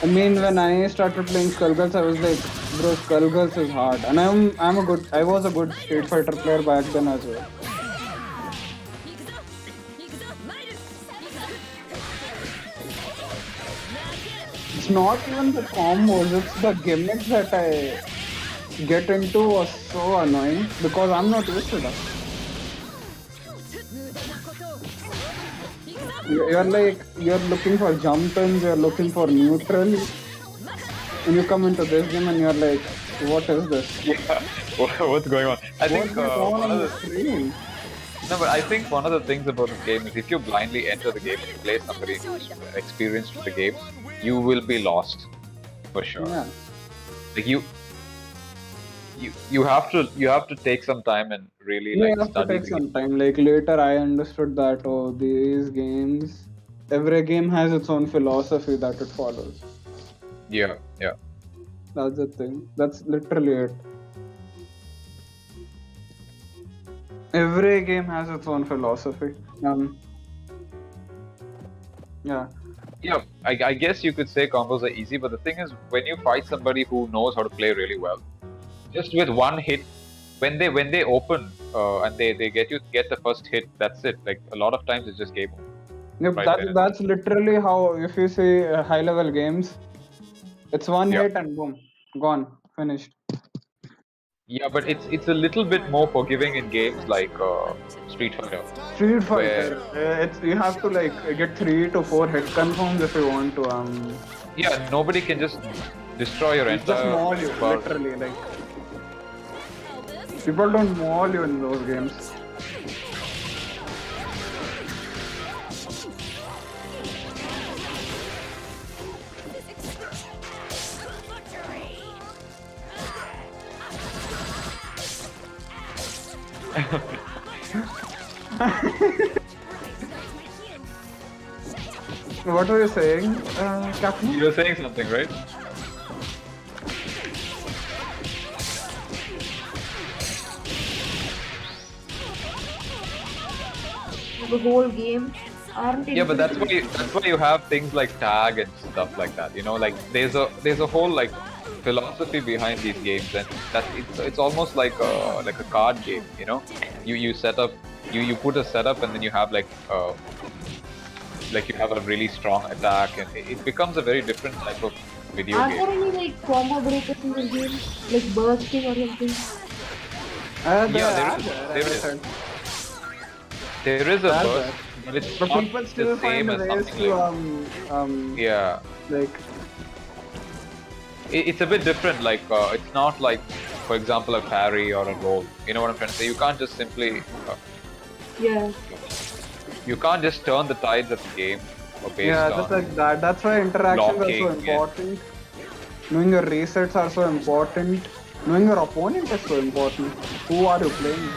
mean, when I started playing Skullgirls, I was like, bro, Skullgirls is hard, and I was a good Street Fighter player back then as well. It's not even the combos, it's the gimmicks that I get into was so annoying because I'm not used to that. You're looking for jump ins, you're looking for neutral, and you come into this game and you're like, what is this? Yeah. What's going on? I think one of the screen. No, but I think one of the things about this game is if you blindly enter the game and you play somebody who's experienced with the game, you will be lost for sure. Yeah. Like you have to take some time and really You like have to study take the some time. Like later, I understood that these games, every game has its own philosophy that it follows. Yeah. That's the thing. That's literally it. Every game has its own philosophy. Yeah. Yeah, I guess you could say combos are easy, but the thing is, when you fight somebody who knows how to play really well, just with one hit, when they open and they get the first hit, that's it. Like a lot of times it's just game over. Yep, Right that's literally how, if you see high level games, it's one hit and boom, gone, finished. Yeah, but it's a little bit more forgiving in games like Street Fighter. Street Fighter, you have to like get 3 to 4 hit confirms if you want to. Yeah, nobody can just destroy your Just entire. maul you, literally. Like people don't maul you in those games. What were you saying, Captain? You were saying something, right? The whole game aren't. Yeah, but that's why you have things like tag and stuff like that. You know, like there's a whole like philosophy behind these games, and that it's almost like a card game. You know, you set up you put a setup and then you have like you have a really strong attack, and it becomes a very different type of video Are game. there any like combo breakers in this game, like bursting or something? There is a burst, but it's But not people still the same find as ways something to yeah. like It's a bit different. Like it's not like, for example, a parry or a roll. You know what I'm trying to say? You can't just simply. Yeah. You can't just turn the tides of the game based just on. like that. That's why interactions are so blocking, important. Knowing your resets are so important. Knowing your opponent is so important. Who are you playing?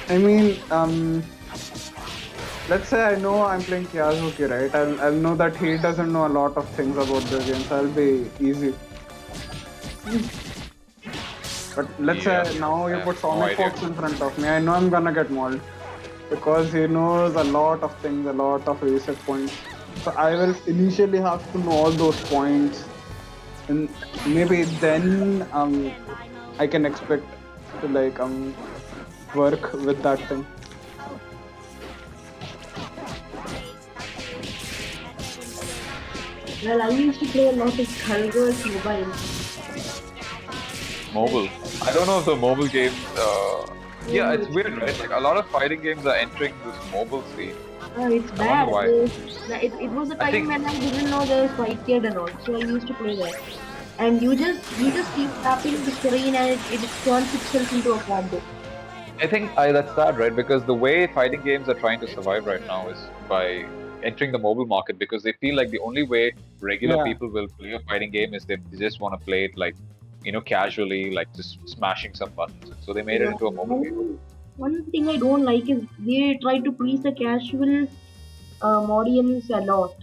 I mean, let's say I know I'm playing Kiazuki, right? I'll know that he doesn't know a lot of things about the game, so I'll be easy. But let's say now I you have put no Sonic idea. Fox in front of me, I know I'm gonna get mauled. Because he knows a lot of things, a lot of reset points. So I will initially have to know all those points. And maybe then I can expect to like work with that thing. Well, I used to play a lot of Skullgirls mobile. Mobile. I don't know if the mobile games. Yeah, it's weird, right? Like a lot of fighting games are entering this mobile scene. It's I wonder bad. why. It was a I time think when I didn't know there was fight kid and all, so I used to play that. And you just keep tapping the screen and it turns itself into a combo. that's sad, right? Because the way fighting games are trying to survive right now is by entering the mobile market because they feel like the only way regular Yeah. people will play a fighting game is they just want to play it like, casually, like just smashing some buttons. So they made it Yeah. into a mobile game. One thing I don't like is they try to please the casual audience a lot.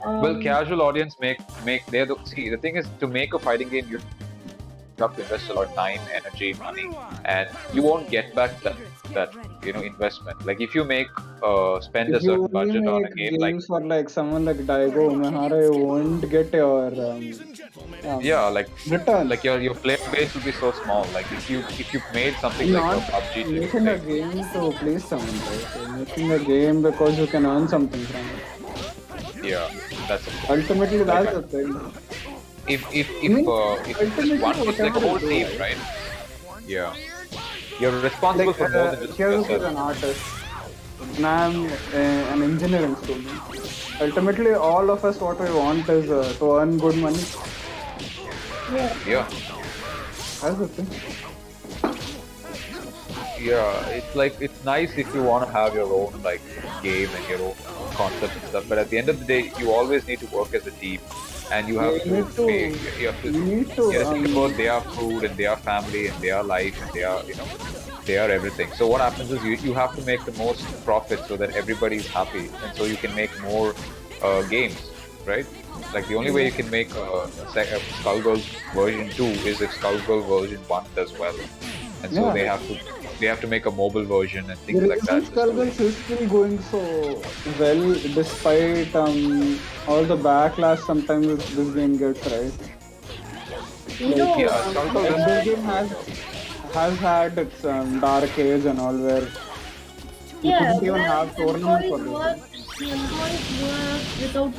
Well, Um, casual audience see, the thing is, to make a fighting game, you have to invest a lot of time, energy, money, and you won't get back that investment. Like if you spend a If you certain only budget on a make game like, games for like someone like Daigo Umehara, you won't get your yeah, like return. your player base will be so small. Like if you made something like a Not PUBG to making a like, game to please someone, right? You're making a game because you can earn something from it. yeah, that's Ultimately, like that's the thing. I mean, if just one, it's like a whatever whole you do, team, right? right? Yeah, you're responsible Like, for more than just Kiyoshi is yourself. an artist, and I'm an engineering student. Ultimately, all of us, what we want is to earn good money. yeah. Yeah. That's the thing. Yeah, it's like it's nice if you want to have your own like game and your own concept and stuff, but at the end of the day, you always need to work as a team, and you have You to need to, pay. You have to you need to, think about their food and their family and their life and their their everything. So what happens is you have to make the most profit so that everybody is happy, and so you can make more games, right? Like the only way you can make a Skullgirls version 2 is if Skullgirls version 1 does well, and so yeah. they have to make a mobile version and The things like reason that. Skullgirls is still going so well despite all the backlash sometimes this game gets, right? You know, Yeah, Like Skullgirls this game has had its dark age and all where you yeah, couldn't even where have tournaments for this game. the employees work without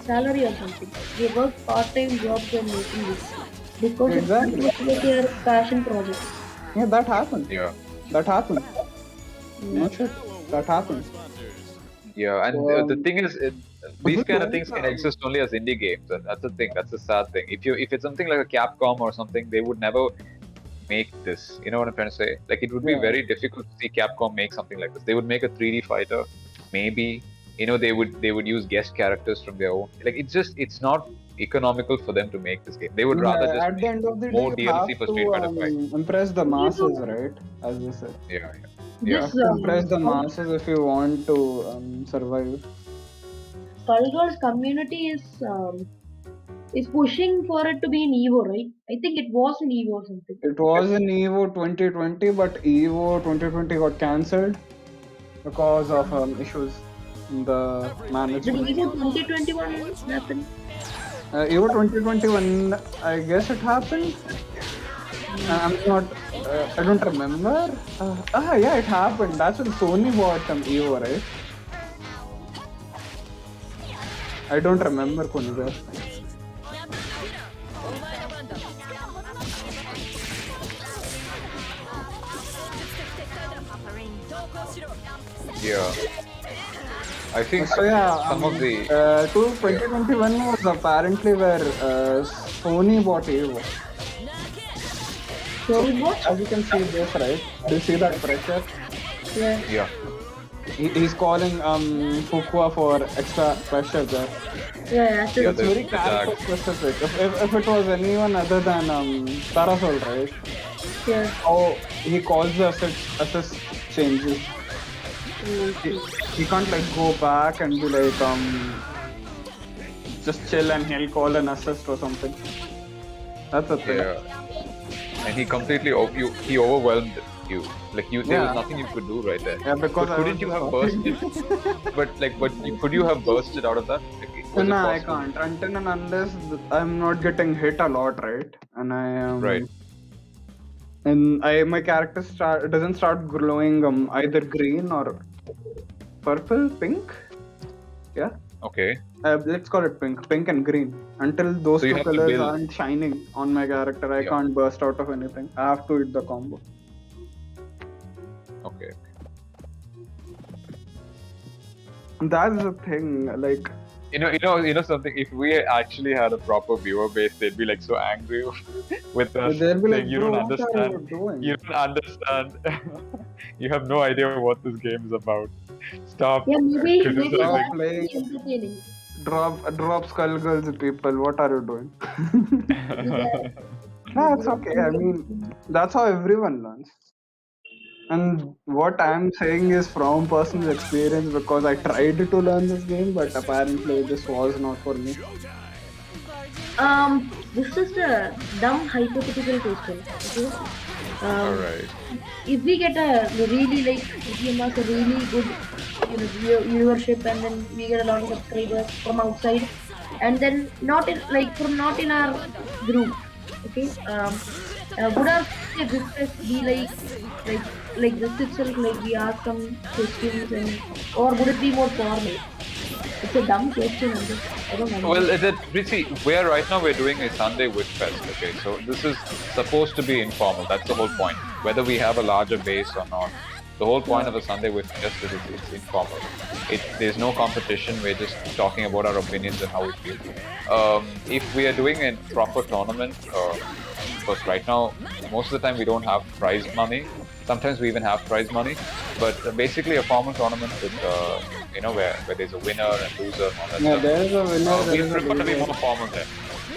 salary or something. They work part-time jobs and making this because Exactly. it was their passion project. Yeah, that happens. Yeah, That happens. No shit. That happens. yeah, and So, the thing is, these kind of things can exist only as indie games, and that's the thing. That's the sad thing. If it's something like a Capcom or something, they would never make this. You know what I'm trying to say? Like it would be yeah. very difficult to see Capcom make something like this. They would make a 3D fighter, maybe. They would use guest characters from their own. Like it's not economical for them to make this game. They would rather Yeah, just at the make end of the day, more you DLC have for Street Fighter to 5. impress the You masses, know, right? As you said. Yeah, You yeah. have to impress the masses if you want to survive. Skullgirls community is pushing for it to be an Evo, right? I think it was an Evo or something. It was in Evo 2020, but Evo 2020 got cancelled because of issues in the Did management. Evo 2021 happen? Evo 2021, I guess it happened. I'm not. I don't remember. Yeah, it happened. That's when Sony bought Evo, right? I don't remember, Kuniga. Yeah. I think So yeah, some of the 2021 was apparently where Sony bought Evo. Sorry, what? As you can see this, right? Do you see that pressure? Yeah. yeah. He's calling Fukua for extra pressure there. Yeah, Yeah, It's very the character tag. specific. If it was anyone other than Parasol, right? yeah. How he calls the assist changes. He, Okay. he can't like go back and be like just chill and he'll call an assist or something. That's the thing. Yeah, and he completely he overwhelmed you. Like there was Yeah. nothing you could do right there. Yeah, because But I was couldn't you just have watching. bursted? Could you have bursted out of that? Like, was it Nah, I possible? can't. Until and unless I'm not getting hit a lot, right? And Right. my character doesn't start glowing either green or purple, pink. Yeah. Okay. Let's call it pink and green. Until those So you two have to colors build. aren't shining on my character, I Yeah. can't burst out of anything. I have to hit the combo. Okay. That's the thing. Like, You know something. If we actually had a proper viewer base, they'd be like so angry with us, they'll be like, saying you bro, don't what are you understand. doing? You don't understand. You have no idea what this game is about. Stop Yeah, maybe criticizing. that's playing. entertaining. Drop Skullgirls, people. What are you doing? Yeah. No, it's okay. I mean, that's how everyone learns. And what I'm saying is from personal experience because I tried to learn this game, but apparently this was not for me. This is a dumb hypothetical question. Okay. All right. If we get a really if we amass a really good, viewership, and then we get a lot of subscribers from outside, and then not in our group. Okay. Would our business be like this itself? Like we ask some questions, or would it be more formal? It's a dumb question. I don't know. Well, we're right now we're doing a Sunday Whiff Fest. Okay, so this is supposed to be informal. That's the whole point. Whether we have a larger base or not, the whole point of a Sunday Whiff Fest is it's informal. There's no competition. We're just talking about our opinions and how we feel. If we are doing a proper tournament, because right now most of the time we don't have prize money. Sometimes we even have prize money, but basically a formal tournament with where there's a winner and loser and all that Yeah, stuff. there is a winner. We There is a prefer to be loser. more formal there.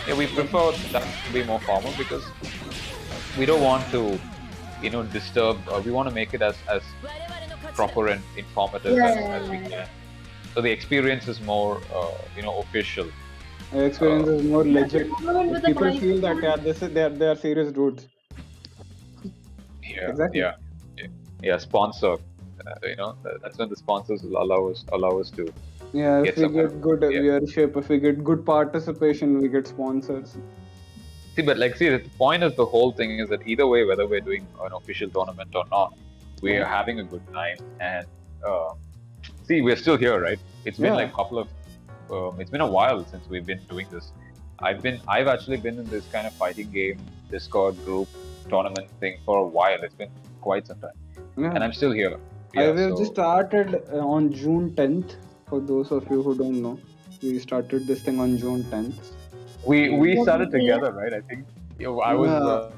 Yeah, we prefer that to be more formal because we don't want to, disturb. We want to make it as proper and informative as we can. So the experience is more, official. The experience is more legit. Tournament with a People prize. feel that they are serious dudes. Yeah, Exactly. yeah. Sponsor. That's when the sponsors will allow us to. Yeah, Get if we some get help. good Yeah. viewership, if we get good participation, we get sponsors. See, the point of the whole thing is that either way, whether we're doing an official tournament or not, we are having a good time. And we're still here, right? It's been Yeah. like a couple of. It's been a while since we've been doing this. I've actually been in this kind of fighting game Discord group tournament thing for a while. It's been quite some time, Yeah. and I'm still here. I Yeah, will so- just started on June 10th. For those of you who don't know, we started this thing on June 10th. we started Yeah. together, right? I think I was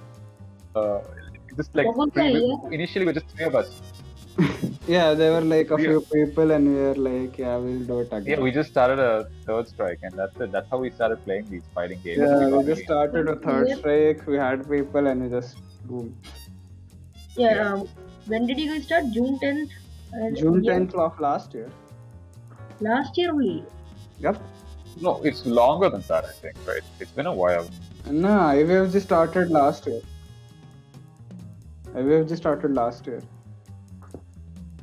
just like initially we're just three of us. Yeah, there were like a Yeah. few people, and we were like, yeah, we'll do it again. Yeah, we just started a third strike, and that's it. That's how we started playing these fighting games. Yeah, we got just really- started a third strike. We had people, and we just boom. Yeah. When did you guys start? June 10th? June Yeah. 10th of last year. Last year only. Yep. No, it's longer than that, I think, right? It's been a while. No, we have just started last year. We have just started last year.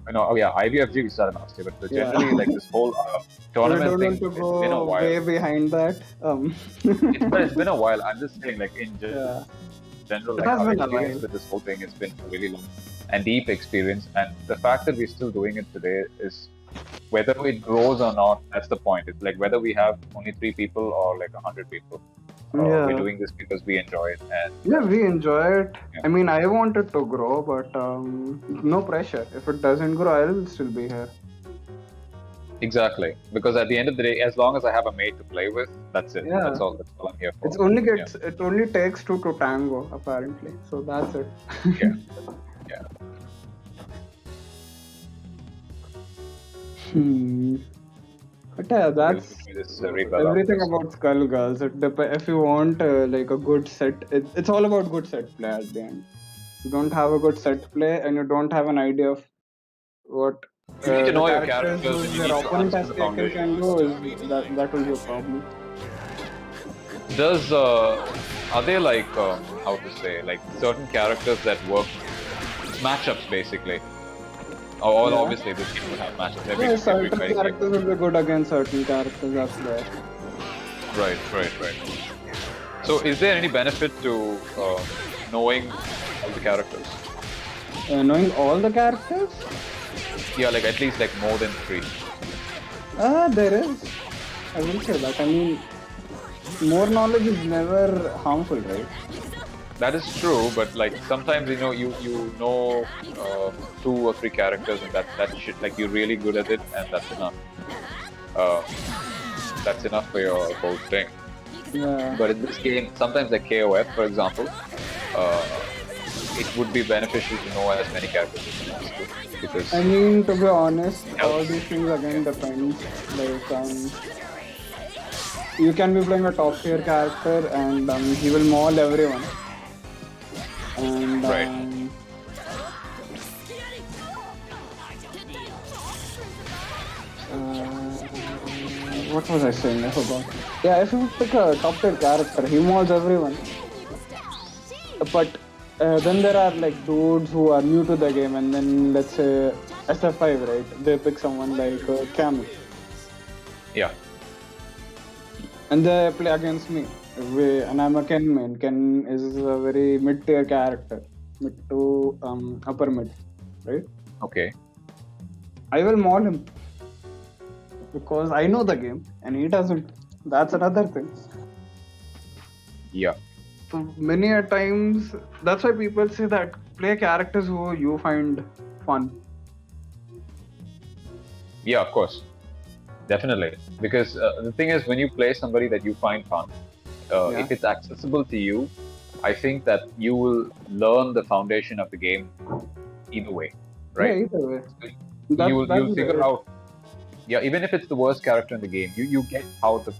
IVFG we started last year, but Yeah. generally, like this whole I tournament don't thing, want to it's been a go while. way behind that. It's been a while. I'm just saying, like in Yeah. general, It like has our been a experience while. with this whole thing, it's been a really long and deep experience. And the fact that we're still doing it today is whether it grows or not. That's the point. It's like whether we have only 3 people or like 100 people. Yeah. We're doing this because we enjoy it, and Yeah, we enjoy it. Yeah. I mean, I wanted to grow, but no pressure. If it doesn't grow, I'll still be here. exactly because at the end of the day, as long as I have a mate to play with, that's it. Yeah. That's all I'm here for. It only takes two to tango, apparently. So that's it. Yeah. But yeah, We'll that's do this rebel after everything this. about Skullgirls. If you want like a good set, it's all about good set play at the end. You don't have a good set play, and you don't have an idea of what You need to the know your characters characters and who you your need to opponent understand has the taken foundation can do first. is that will be a problem. Does are there like how to say like certain characters that work matchups basically? Oh, well, Yeah. obviously this game will have matchups. Yeah, Every certain fighting game. characters will be good against certain characters as well. Right, right, right. So, is there any benefit to knowing all the characters? Knowing all the characters, Yeah, like at least like more than 3. there is. I will say that. I mean, more knowledge is never harmful, right? That is true, but like sometimes you know 2 or 3 characters and that shit like you're really good at it and that's enough. Uh, that's enough for your whole thing. Yeah. But in this game, sometimes like KOF, for example, it would be beneficial to know as many characters as possible because I mean, to be honest, all helps. these things again depends. Like, you can be playing a top tier character and he will maul everyone. And Right. What was I saying? I forgot. Yeah, if you pick a top tier character, he mauls everyone. But then there are like dudes who are new to the game, and then let's say SF5, right? They pick someone like Camel, Yeah. and they play against me. And I'm a Ken main. Ken is a very mid tier character, mid to upper mid, right? Okay. I will maul him because I know the game and he doesn't. That's another thing. Yeah. So many a times, that's why people say that play characters who you find fun. Yeah, of course. Definitely. Because the thing is, when you play somebody that you find fun, Yeah. if it's accessible to you, I think that you will learn the foundation of the game either way, right? Yeah, either way. You'll figure out. Yeah, even if it's the worst character in the game, you get how the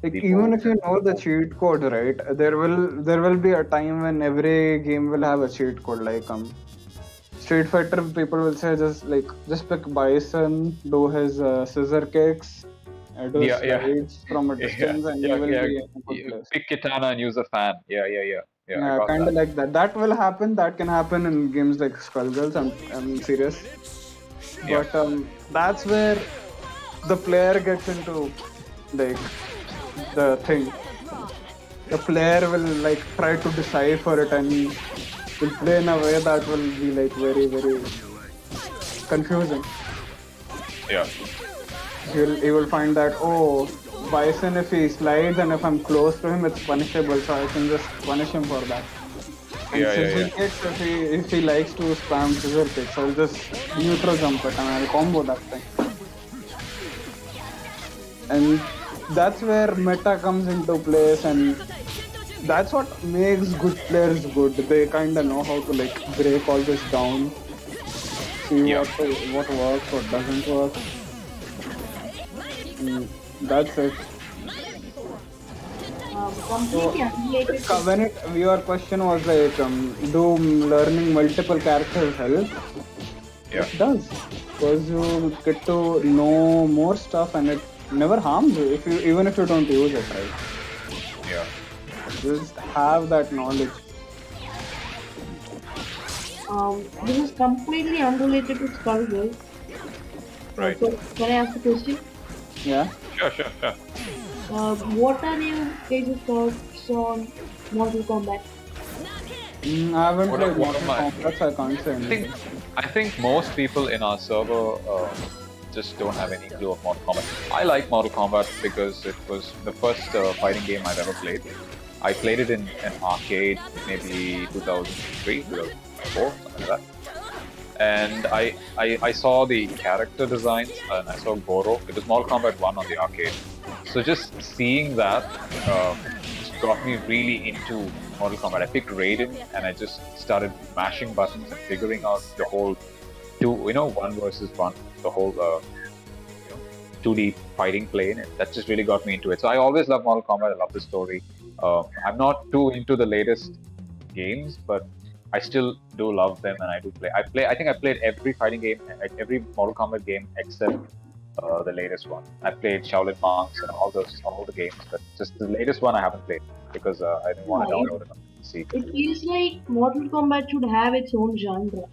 Like, people- even if you know the cheat code, right? There will be a time when every game will have a cheat code. Like Street Fighter, people will say just pick Bison, do his scissor kicks, do Yeah, yeah. slides from a distance, and you will be in a good place. Pick katana and use a fan. Yeah. I Yeah, got kind that. of like that. That will happen. That can happen in games like Skullgirls. I'm serious. Yeah. But that's where the player gets into like the thing. The player will like try to decipher it and will play in a way that will be like very, very confusing. Yeah. He will find that, oh, Bison, if he slides and if I'm close to him, it's punishable, so I can just punish him for that. And Yeah. scissor kicks, if he likes to spam scissor kicks, I'll just neutral jump it and I'll combo that thing. And that's where meta comes into place, and that's what makes good players good. They kind of know how to like break all this down, see Yeah. what works, what doesn't work. That's it. Completely unrelated to When your question was like, do learning multiple characters help? Yeah. It does, because you get to know more stuff, and it never harms you even if you don't use it, right? Yeah. Just have that knowledge. this is completely unrelated to Skullgirls. Right. So can I ask a question? Yeah. Sure. What are your guys' thoughts on Mortal Kombat? I haven't What played am Mortal I? Kombat, so I can't say anything. I think most people in our server just don't have any clue of Mortal Kombat. I like Mortal Kombat because it was the first fighting game I've ever played. I played it in an arcade, maybe 2003, 2004, something like that. And I saw the character designs and I saw Goro. It was Mortal Kombat 1 on the arcade. So just seeing that just got me really into Mortal Kombat. I picked Raiden and I just started mashing buttons and figuring out the whole 1 versus 1, the whole 2D fighting play in it. That just really got me into it. So I always love Mortal Kombat. I love the story. I'm not too into the latest games, but I still do love them, and I do play. I think I played every fighting game, every Mortal Kombat game except the latest one. I played Shaolin Monks and all the games, but just the latest one I haven't played because I didn't want to Yeah, download it on PC. it feels like Mortal Kombat should have its own genre.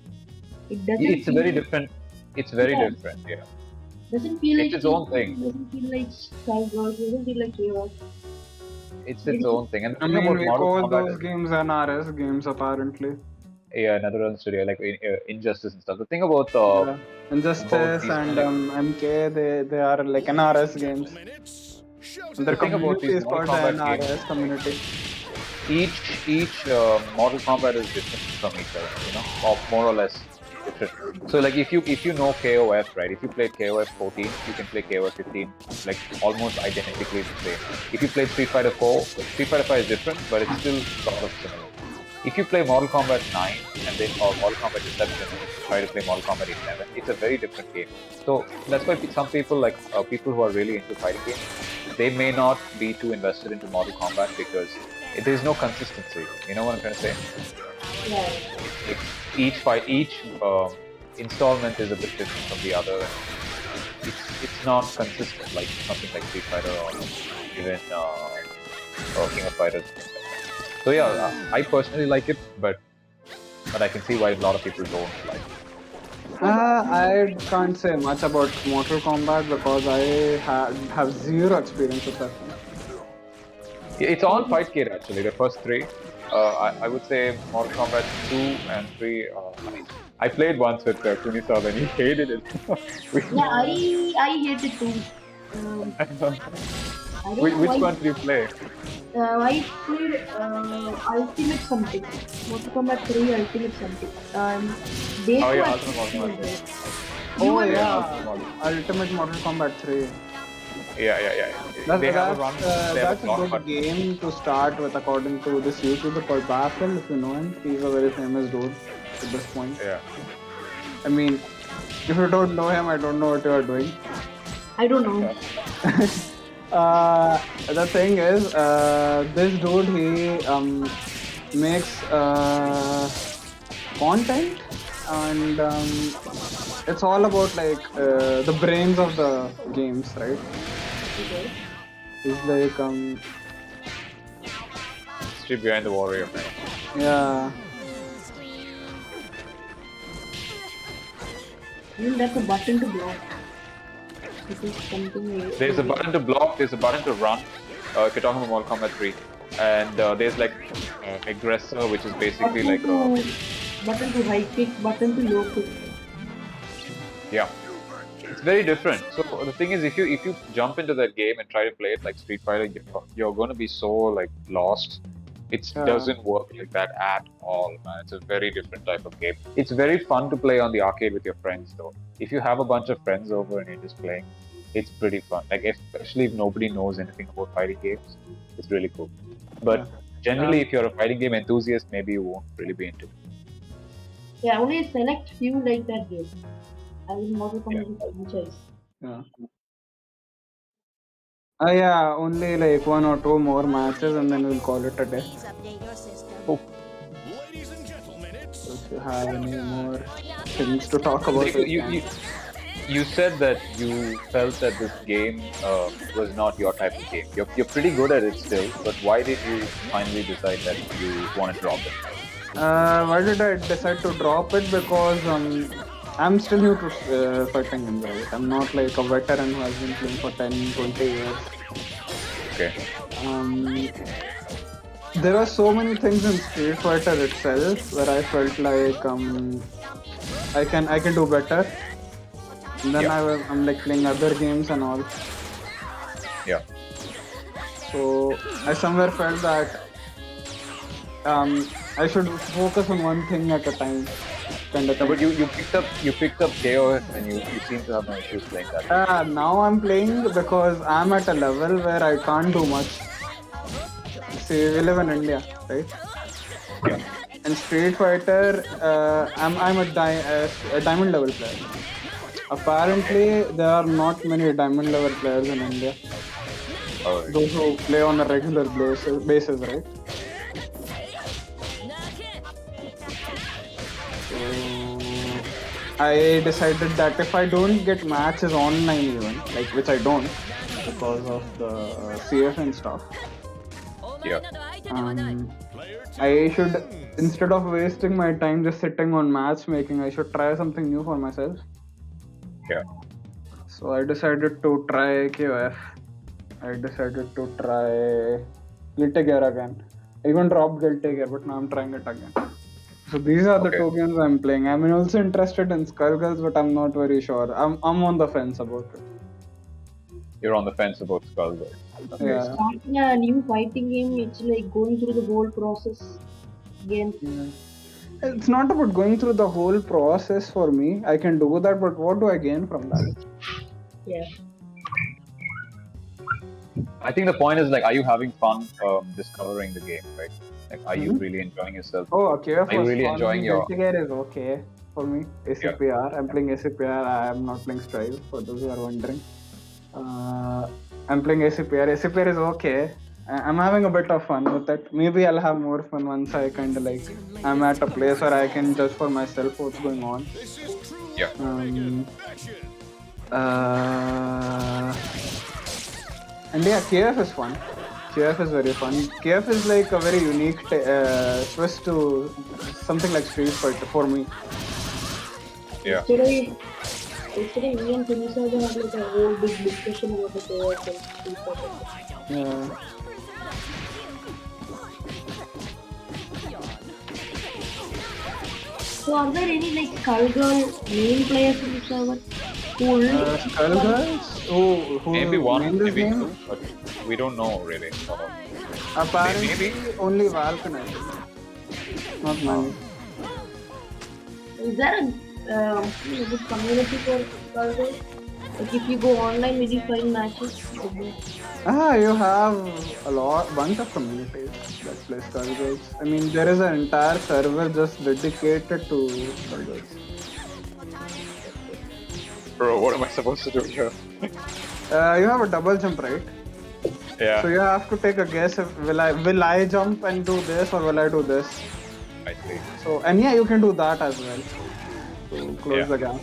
It doesn't It's feel very different. It's very Yeah. different. Yeah, doesn't feel it's like its own thing. doesn't feel like Skullgirls, doesn't feel like Chaos. It's its own thing. And the I thing mean, about we Mortal call Kombat those is, games NRS games apparently. yeah, another own studio like Injustice and stuff. The thing about Yeah. Injustice these and Mortal- MK, they are like NRS games. Gentlemen, it's And their The thing about community these is called Mortal the Kombat NRS community. each Mortal Kombat is different from each other, or more or less different. So like if you know KOF, right? If you played KOF 14, you can play KOF 15, like almost identically the same. If you played Street Fighter 4, Street Fighter 5 is different, but it's still sort of similar. If you play Mortal Kombat 9 and then or Mortal Kombat Deception and try to play Mortal Kombat 11, it's a very different game. So that's why some people like people who are really into fighting games, they may not be too invested into Mortal Kombat because there's no consistency. You know what I'm trying to say? Yeah. Like each installment is a bit different from the other. And it's not consistent like something like Street Fighter or even or King of Fighters. So yeah, I personally like it, but I can see why a lot of people don't like it. I can't say much about Mortal Kombat because I have zero experience with that. It's all fight kit actually. The first three, I would say Mortal Kombat 2 and 3. I played once with Kunisawa and he hated it. Yeah, I hate it too. I don't Which know why. one did you play? I played Ultimate something. Mortal Kombat 3 Ultimate something. They Oh too yeah, actually Ultimate Mortal played Kombat. it. Oh You yeah, Ultimate Mortal Kombat 3. Yeah. That's, They have a that's, run. They that's have a a good game to start with, according to this YouTuber called Baffle. If you know him, he's a very famous dude at this point. Yeah. I mean, if you don't know him, I don't know what you are doing. I don't know. The thing is, this dude he makes content, and it's all about like the brains of the games, right? Okay. It's like Street behind the warrior, man. yeah. Even that's a button to block. This is something. There's a button to block. There's a button to run. If you're talking about Mortal Kombat 3, and there's like aggressor, which is basically like Button to high kick, button to low kick. yeah. It's very different. So the thing is, if you jump into that game and try to play it like Street Fighter, you're going to be so like lost. It doesn't work like that at all, man. It's a very different type of game. It's very fun to play on the arcade with your friends, though. If you have a bunch of friends over and you're just playing, it's pretty fun. Like especially if nobody knows anything about fighting games, it's really cool. But generally, if you're a fighting game enthusiast, maybe you won't really be into it. Yeah, only a select few like that game. I will Mortal Kombat franchise. Yeah. Yeah, only like 1 or 2 more matches and then we'll call it a day. Please update your system. Ladies and gentlemen, it's So if you have any more things to talk about, You said that you felt that this game was not your type of game. You're pretty good at it still, but why did you finally decide that you want to drop it? why did I decide to drop it? Because I'm still new to fighting games, right? I'm not like a veteran who has been playing for 10, 20 years. Okay. There are so many things in Street Fighter itself where I felt like I can do better. And then I'm like playing other games and all. Yeah. So I somewhere felt that I should focus on one thing at a time. Kind of No, thing. but you picked up KOF and you seem to have no issues playing that. Now I'm playing because I'm at a level where I can't do much. See, we live in India, right? Yeah. In Street Fighter, I'm a diamond level player. Apparently, there are not many diamond level players in India. Alright. Those who play on a regular basis, right? So I decided that if I don't get matches online even, like which I don't because of the CF and stuff, Yeah. I should, instead of wasting my time just sitting on matchmaking, I should try something new for myself. Yeah. So I decided to try KOF. I decided to try Guilty Gear again. I even dropped Guilty Gear, but now I'm trying it again. So these are the Okay. two games I'm playing. I'm also interested in Skullgirls, but I'm not very sure. I'm on the fence about it. You're on the fence about Skullgirls. Yeah. Starting a new fighting game, it's like going through the whole process again. Yeah. It's not about going through the whole process for me. I can do that, but what do I gain from that? Yeah. I think the point is like, are you having fun discovering the game, right? Like, are you really enjoying yourself? Oh, okay. Are you really enjoying your? Guilty Gear is okay for me. ACPR. I'm playing ACPR. I'm not playing Strive, for those who are wondering. I'm playing ACPR. ACPR is okay. I'm having a bit of fun with it. Maybe I'll have more fun once I kind of like I'm at a place where I can judge for myself what's going on. Yeah. And yeah, KF is fun. KF is very fun. KF is like a very unique twist to something like Street Fighter for me. Yeah. Yesterday me and Tunisia had like a whole big discussion about the KOF and Street Fighter. Yeah. So are there any like Skullgirl main players in the server? Skullgirls? Who Maybe one, named this maybe game? two, but we don't know really. Apparently, Maybe. only Valken, I think. Not many. Is there a good community for Skullgirl? Like if you go online, will you find matches? You have bunch of communities that play Skullgirls. I mean, there is an entire server just dedicated to Skullgirls. Bro, what am I supposed to do here? You have a double jump, right? Yeah. So you have to take a guess if will I jump and do this or will I do this? I see. So and yeah, you can do that as well to close the gap.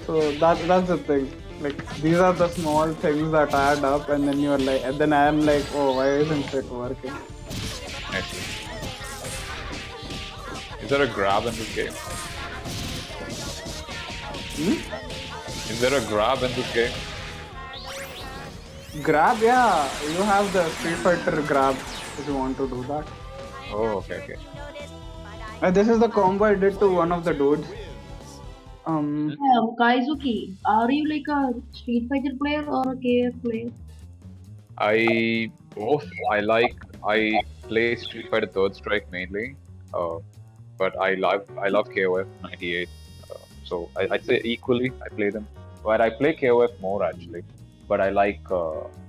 So that's the thing. Like these are the small things that add up, and then you're like, and then I am like, oh, why isn't it working? I see. Is there a grab in this game? Is there a grab in this game? Grab, yeah, you have the Street Fighter grab if you want to do that. Oh, okay. And this is the combo I did to one of the dudes. Kaizuki, are you like a Street Fighter player or a KF player? I play Street Fighter Third Strike mainly, but I love KOF 98. So I'd say equally I play them, but I play KOF more actually. But I like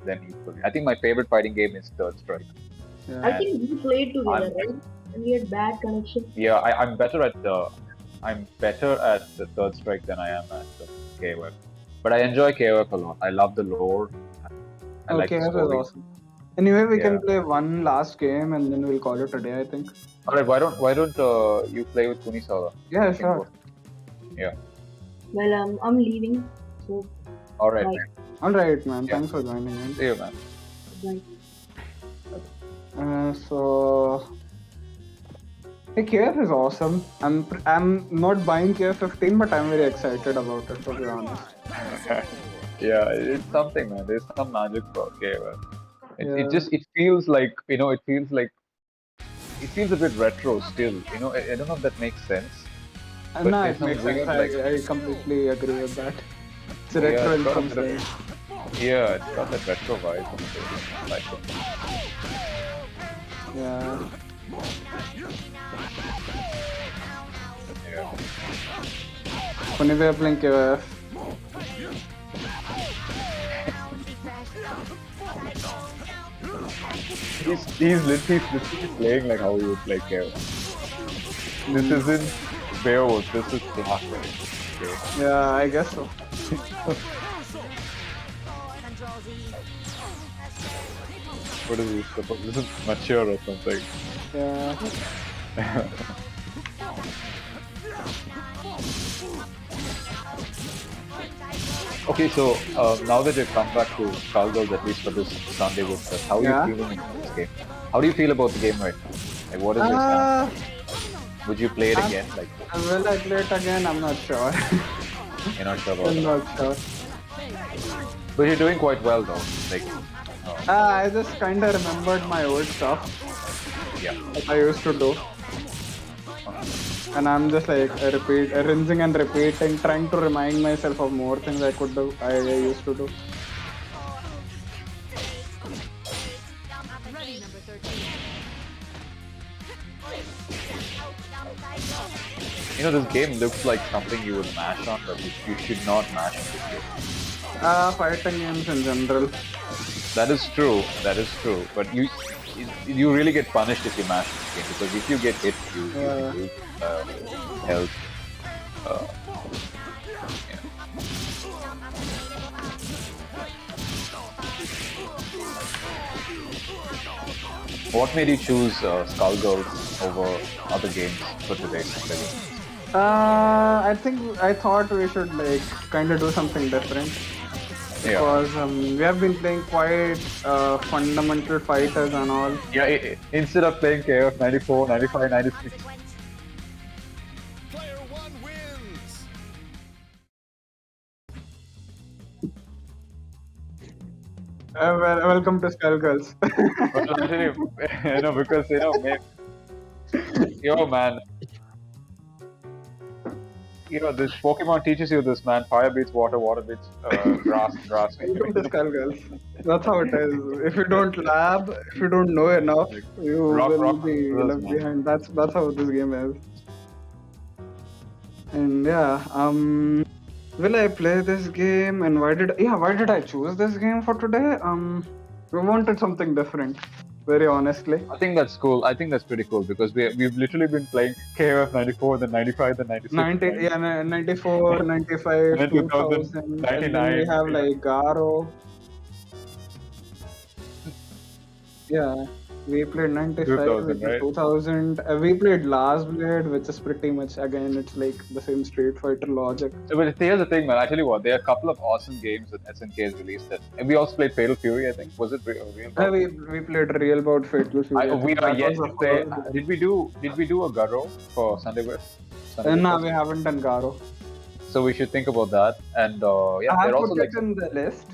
them equally. I think my favorite fighting game is Third Strike. Yeah. I think we played together, right? And we had bad connection. Yeah, I'm better at the Third Strike than I am at the KOF. But I enjoy KOF a lot. I love the lore. I like the KF is story. awesome. Anyway, we can play one last game and then we'll call it a day, I think. Alright, why don't you play with Kunisawa? Yeah, sure. Yeah. Well, I'm leaving. So, Alright. bye. Alright, man. Yeah. Thanks for joining in. See you, man. Bye. So, hey, KF is awesome. I'm not buying KF 15, but I'm very excited about it, to be honest. Yeah, it's something, man. There's some magic for KOF. Yeah. It feels like, it feels a bit retro still. I don't know if that makes sense. But No, there's it some makes weird, sense. like- I completely agree with that. It's retro in it's got some a bit sense. Yeah, it's got that retro vibe. I like it. Yeah. Yeah. Funny way of playing KF. He's literally playing like how you would play KOF. This isn't Beowulf, this is Black. Okay. Yeah, I guess so. Control Z. What is this? This is mature or something. Yeah. Okay, so now that you've come back to Skullgirls, at least for this Sunday with us, how are Yeah. you feeling in this game? How do you feel about the game right now? Like, what is your stance? Would you play it again? Like, Will I play it again? I'm not sure. you're not sure about I'm that. not sure. But you're doing quite well though. Like, I just kind of remembered my old stuff yeah. that I used to do. And I'm just like rinsing and repeating, trying to remind myself of more things I could do, I used to do. Ready, number 13. You know, this game looks like something you would mash on, but you should not mash on this game. Fighting games in general. That is true. That is true. But you really get punished if you mash this game, because if you get hit, you lose health. Yeah. What made you choose Skullgirls over other games for today? I thought we should like kind of do something different. Yeah. Because we have been playing quite fundamental fighters and all. Yeah, instead of playing KF 94, 95, 96. Player 1 wins. Welcome to Skullgirls. Well, I'll tell you, you know, because, you know, man, you know, this Pokemon teaches you this, man. Fire beats water, water beats grass, grass. Welcome to Skullgirls. That's how it is. If you don't lab, if you don't know enough, you will be left behind. That's how this game is. And yeah, will I play this game? And why did I choose this game for today? We wanted something different. Very honestly. I think that's cool. I think that's pretty cool because we've literally been playing KOF 94, then 95, then 96. 94, 95, 2000, and then we have like Garo. Yeah, we played 95, 2000, right? 2000. We played Last Blade, which is pretty much, again, it's like the same Street Fighter logic. But here's the thing, man. I tell you what, there are a couple of awesome games that SNK has released. And we also played Fatal Fury, I think. Was it real? Yeah, we played Real Bout Fatal Fury. We are yet to play. Did we do a Garo for Sunday Whiff? No, we haven't done Garo. So we should think about that. And yeah, I they're have also put like it in the list.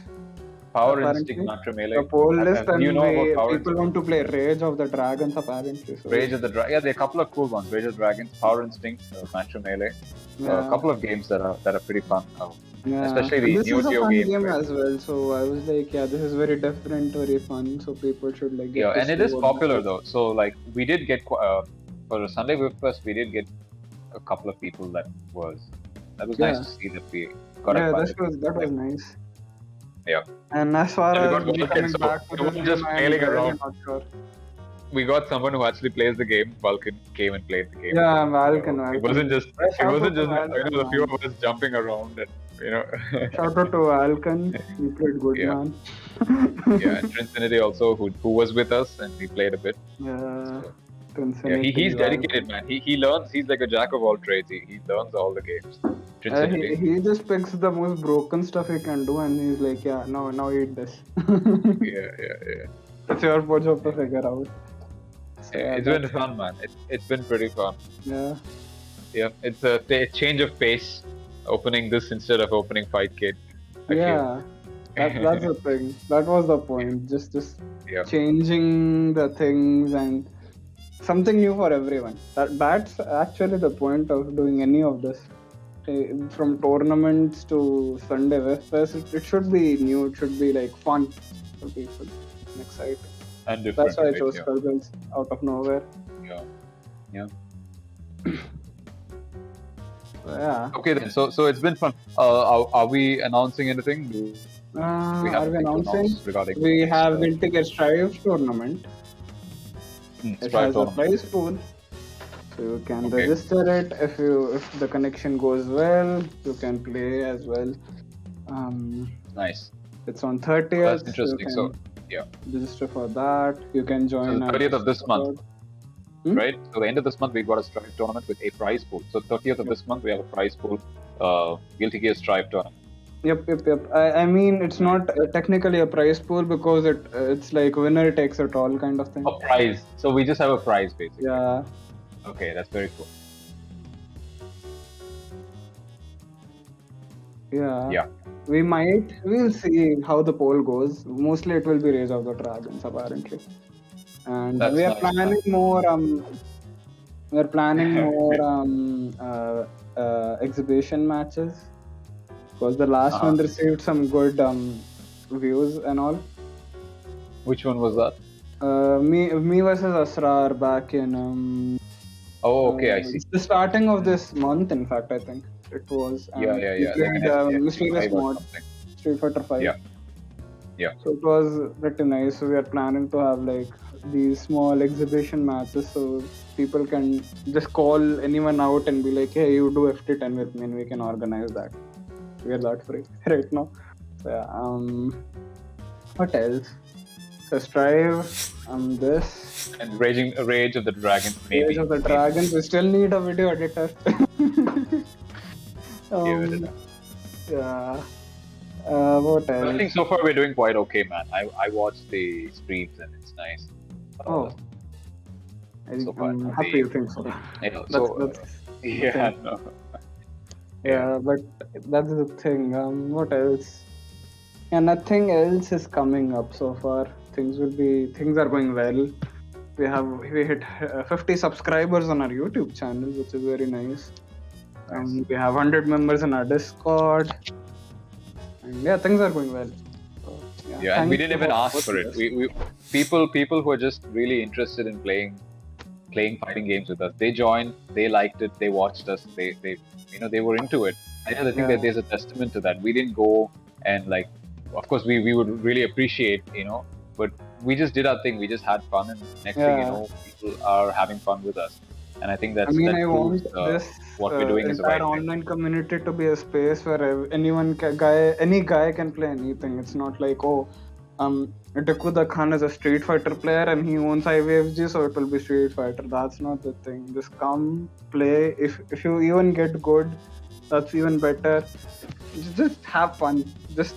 Power Apparently. Instinct, Mantra Melee. The poll list, and you know about Power people want to play Rage of the Dragons apparently. So. Rage of the Dragons. Yeah, there are a couple of cool ones. Rage of the Dragons, Power Instinct, Mantra Melee. A couple of games that are pretty fun. Especially the this Neo is a Geo fun game as well. So I was like, yeah, this is very different, very fun. So people should like. Get and it is popular though. So like we did get for the Sunday Whiff Fest, we did get a couple of people that was nice to see that we got. Yeah, that was nice. Yeah. And as far as coming so back to it just failing around. Not sure. We got someone who actually plays the game. Vulcan came and played the game. Yeah, Vulcan. It wasn't just the few of us jumping around and Shout out to Vulcan. He played good, man. Yeah, and Trinity also who was with us and we played a bit. Yeah. Yeah, he's dedicated, man. He learns. He's like a jack of all trades. He learns all the games. He just picks the most broken stuff he can do, and he's like, yeah, now eat this. yeah. It's your job to figure out. So, it's been fun, man. It's been pretty fun. Yeah. Yeah, it's a change of pace. Opening this instead of opening Fight Kid. That's the thing. That was the point. Just changing the things and something new for everyone. That's actually the point of doing any of this. From tournaments to Sunday Whiff Fest, it should be new. It should be like fun for people, and exciting. And different. That's why I chose Skullgirls out of nowhere. Yeah. Yeah. Okay then. So it's been fun. Are we announcing anything? Are we announcing? We have Winter Strive tournament. It has a prize pool. So you can Okay. register it. If the connection goes well, you can play as well. Nice. It's on Well, 30th. that's You interesting. can So, yeah. register for that. You can So join the our 30th of this month, Hmm? right? So the end of this month, we've got a Strive tournament with a prize pool. So 30th of this month, we have a prize pool, Guilty Gear Strive tournament. Yep. I mean, it's not technically a prize pool because it's like winner takes it all kind of thing. A prize. So we just have a prize, basically. Yeah. Okay, that's very cool. Yeah. We'll see how the poll goes. Mostly it will be Rage of the Dragons, apparently. And That's we are nice, planning more exhibition matches because the last Uh-huh. one received some good views and all. Which one was that? Me versus Asrar back in Oh, okay, I see. it's the starting of this month. In fact, I think it was. Yeah. We Like an played Mysterious FP5 or Mod, something. Street Fighter 5. Yeah. So it was pretty nice. So we are planning to have like these small exhibition matches, so people can just call anyone out and be like, "Hey, you do FT10 with me, and we can organize that." We are that free right now. So, yeah. What else? So Strive. This. And Rage of the Dragon, maybe. Age of the Dragons. We still need a video editor. Maybe. Yeah. What else? I think so far we're doing quite okay, man. I watched the streams and it's nice. Oh. So far, I'm happy you think so. I know. That's Yeah. No. Yeah, but that's the thing. What else? Yeah, nothing else is coming up so far. Things are going well. We hit 50 subscribers on our YouTube channel, which is very nice. We have 100 members in our Discord, and yeah, things are going well. So, Yeah, and we thank didn't you even ask for this. it. We people who are just really interested in playing fighting games with us. They joined, they liked it, they watched us, they were into it. And I think that there's a testament to that. We didn't go and like, of course we would really appreciate, but we just did our thing. We just had fun, and next thing people are having fun with us. And I think that proves what we're doing is the right thing. Online community to be a space where any guy can play anything. It's not like Takuda Khan is a Street Fighter player and he owns IVFG, so it will be Street Fighter. That's not the thing. Just come play. If you even get good, that's even better. Just have fun. That's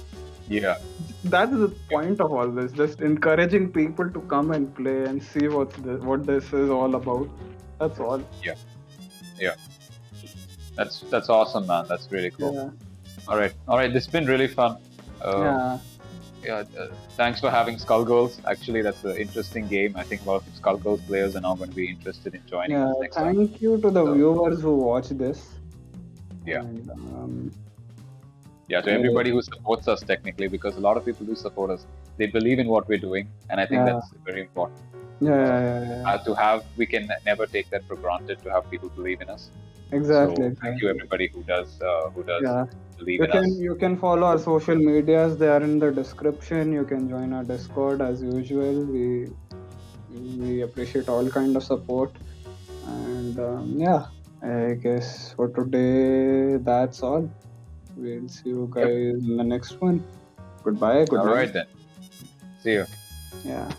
the point of all this. Just encouraging people to come and play and see what this is all about. That's all. Yeah. That's awesome, man. That's really cool. Yeah. All right. This has been really fun. Thanks for having Skullgirls. Actually, that's an interesting game. I think a lot of Skullgirls players are now going to be interested in joining us next time. Thank you to the viewers who watch this. Yeah. And, to everybody who supports us technically, because a lot of people do support us. They believe in what we're doing, and I think that's very important. We can never take that for granted to have people believe in us. Exactly. So thank you everybody who does believe in us. You can follow our social medias. They are in the description. You can join our Discord as usual. We appreciate all kind of support. And I guess for today that's all. We'll see you guys in the next one. Goodbye. Good night. All right then. See you. Yeah.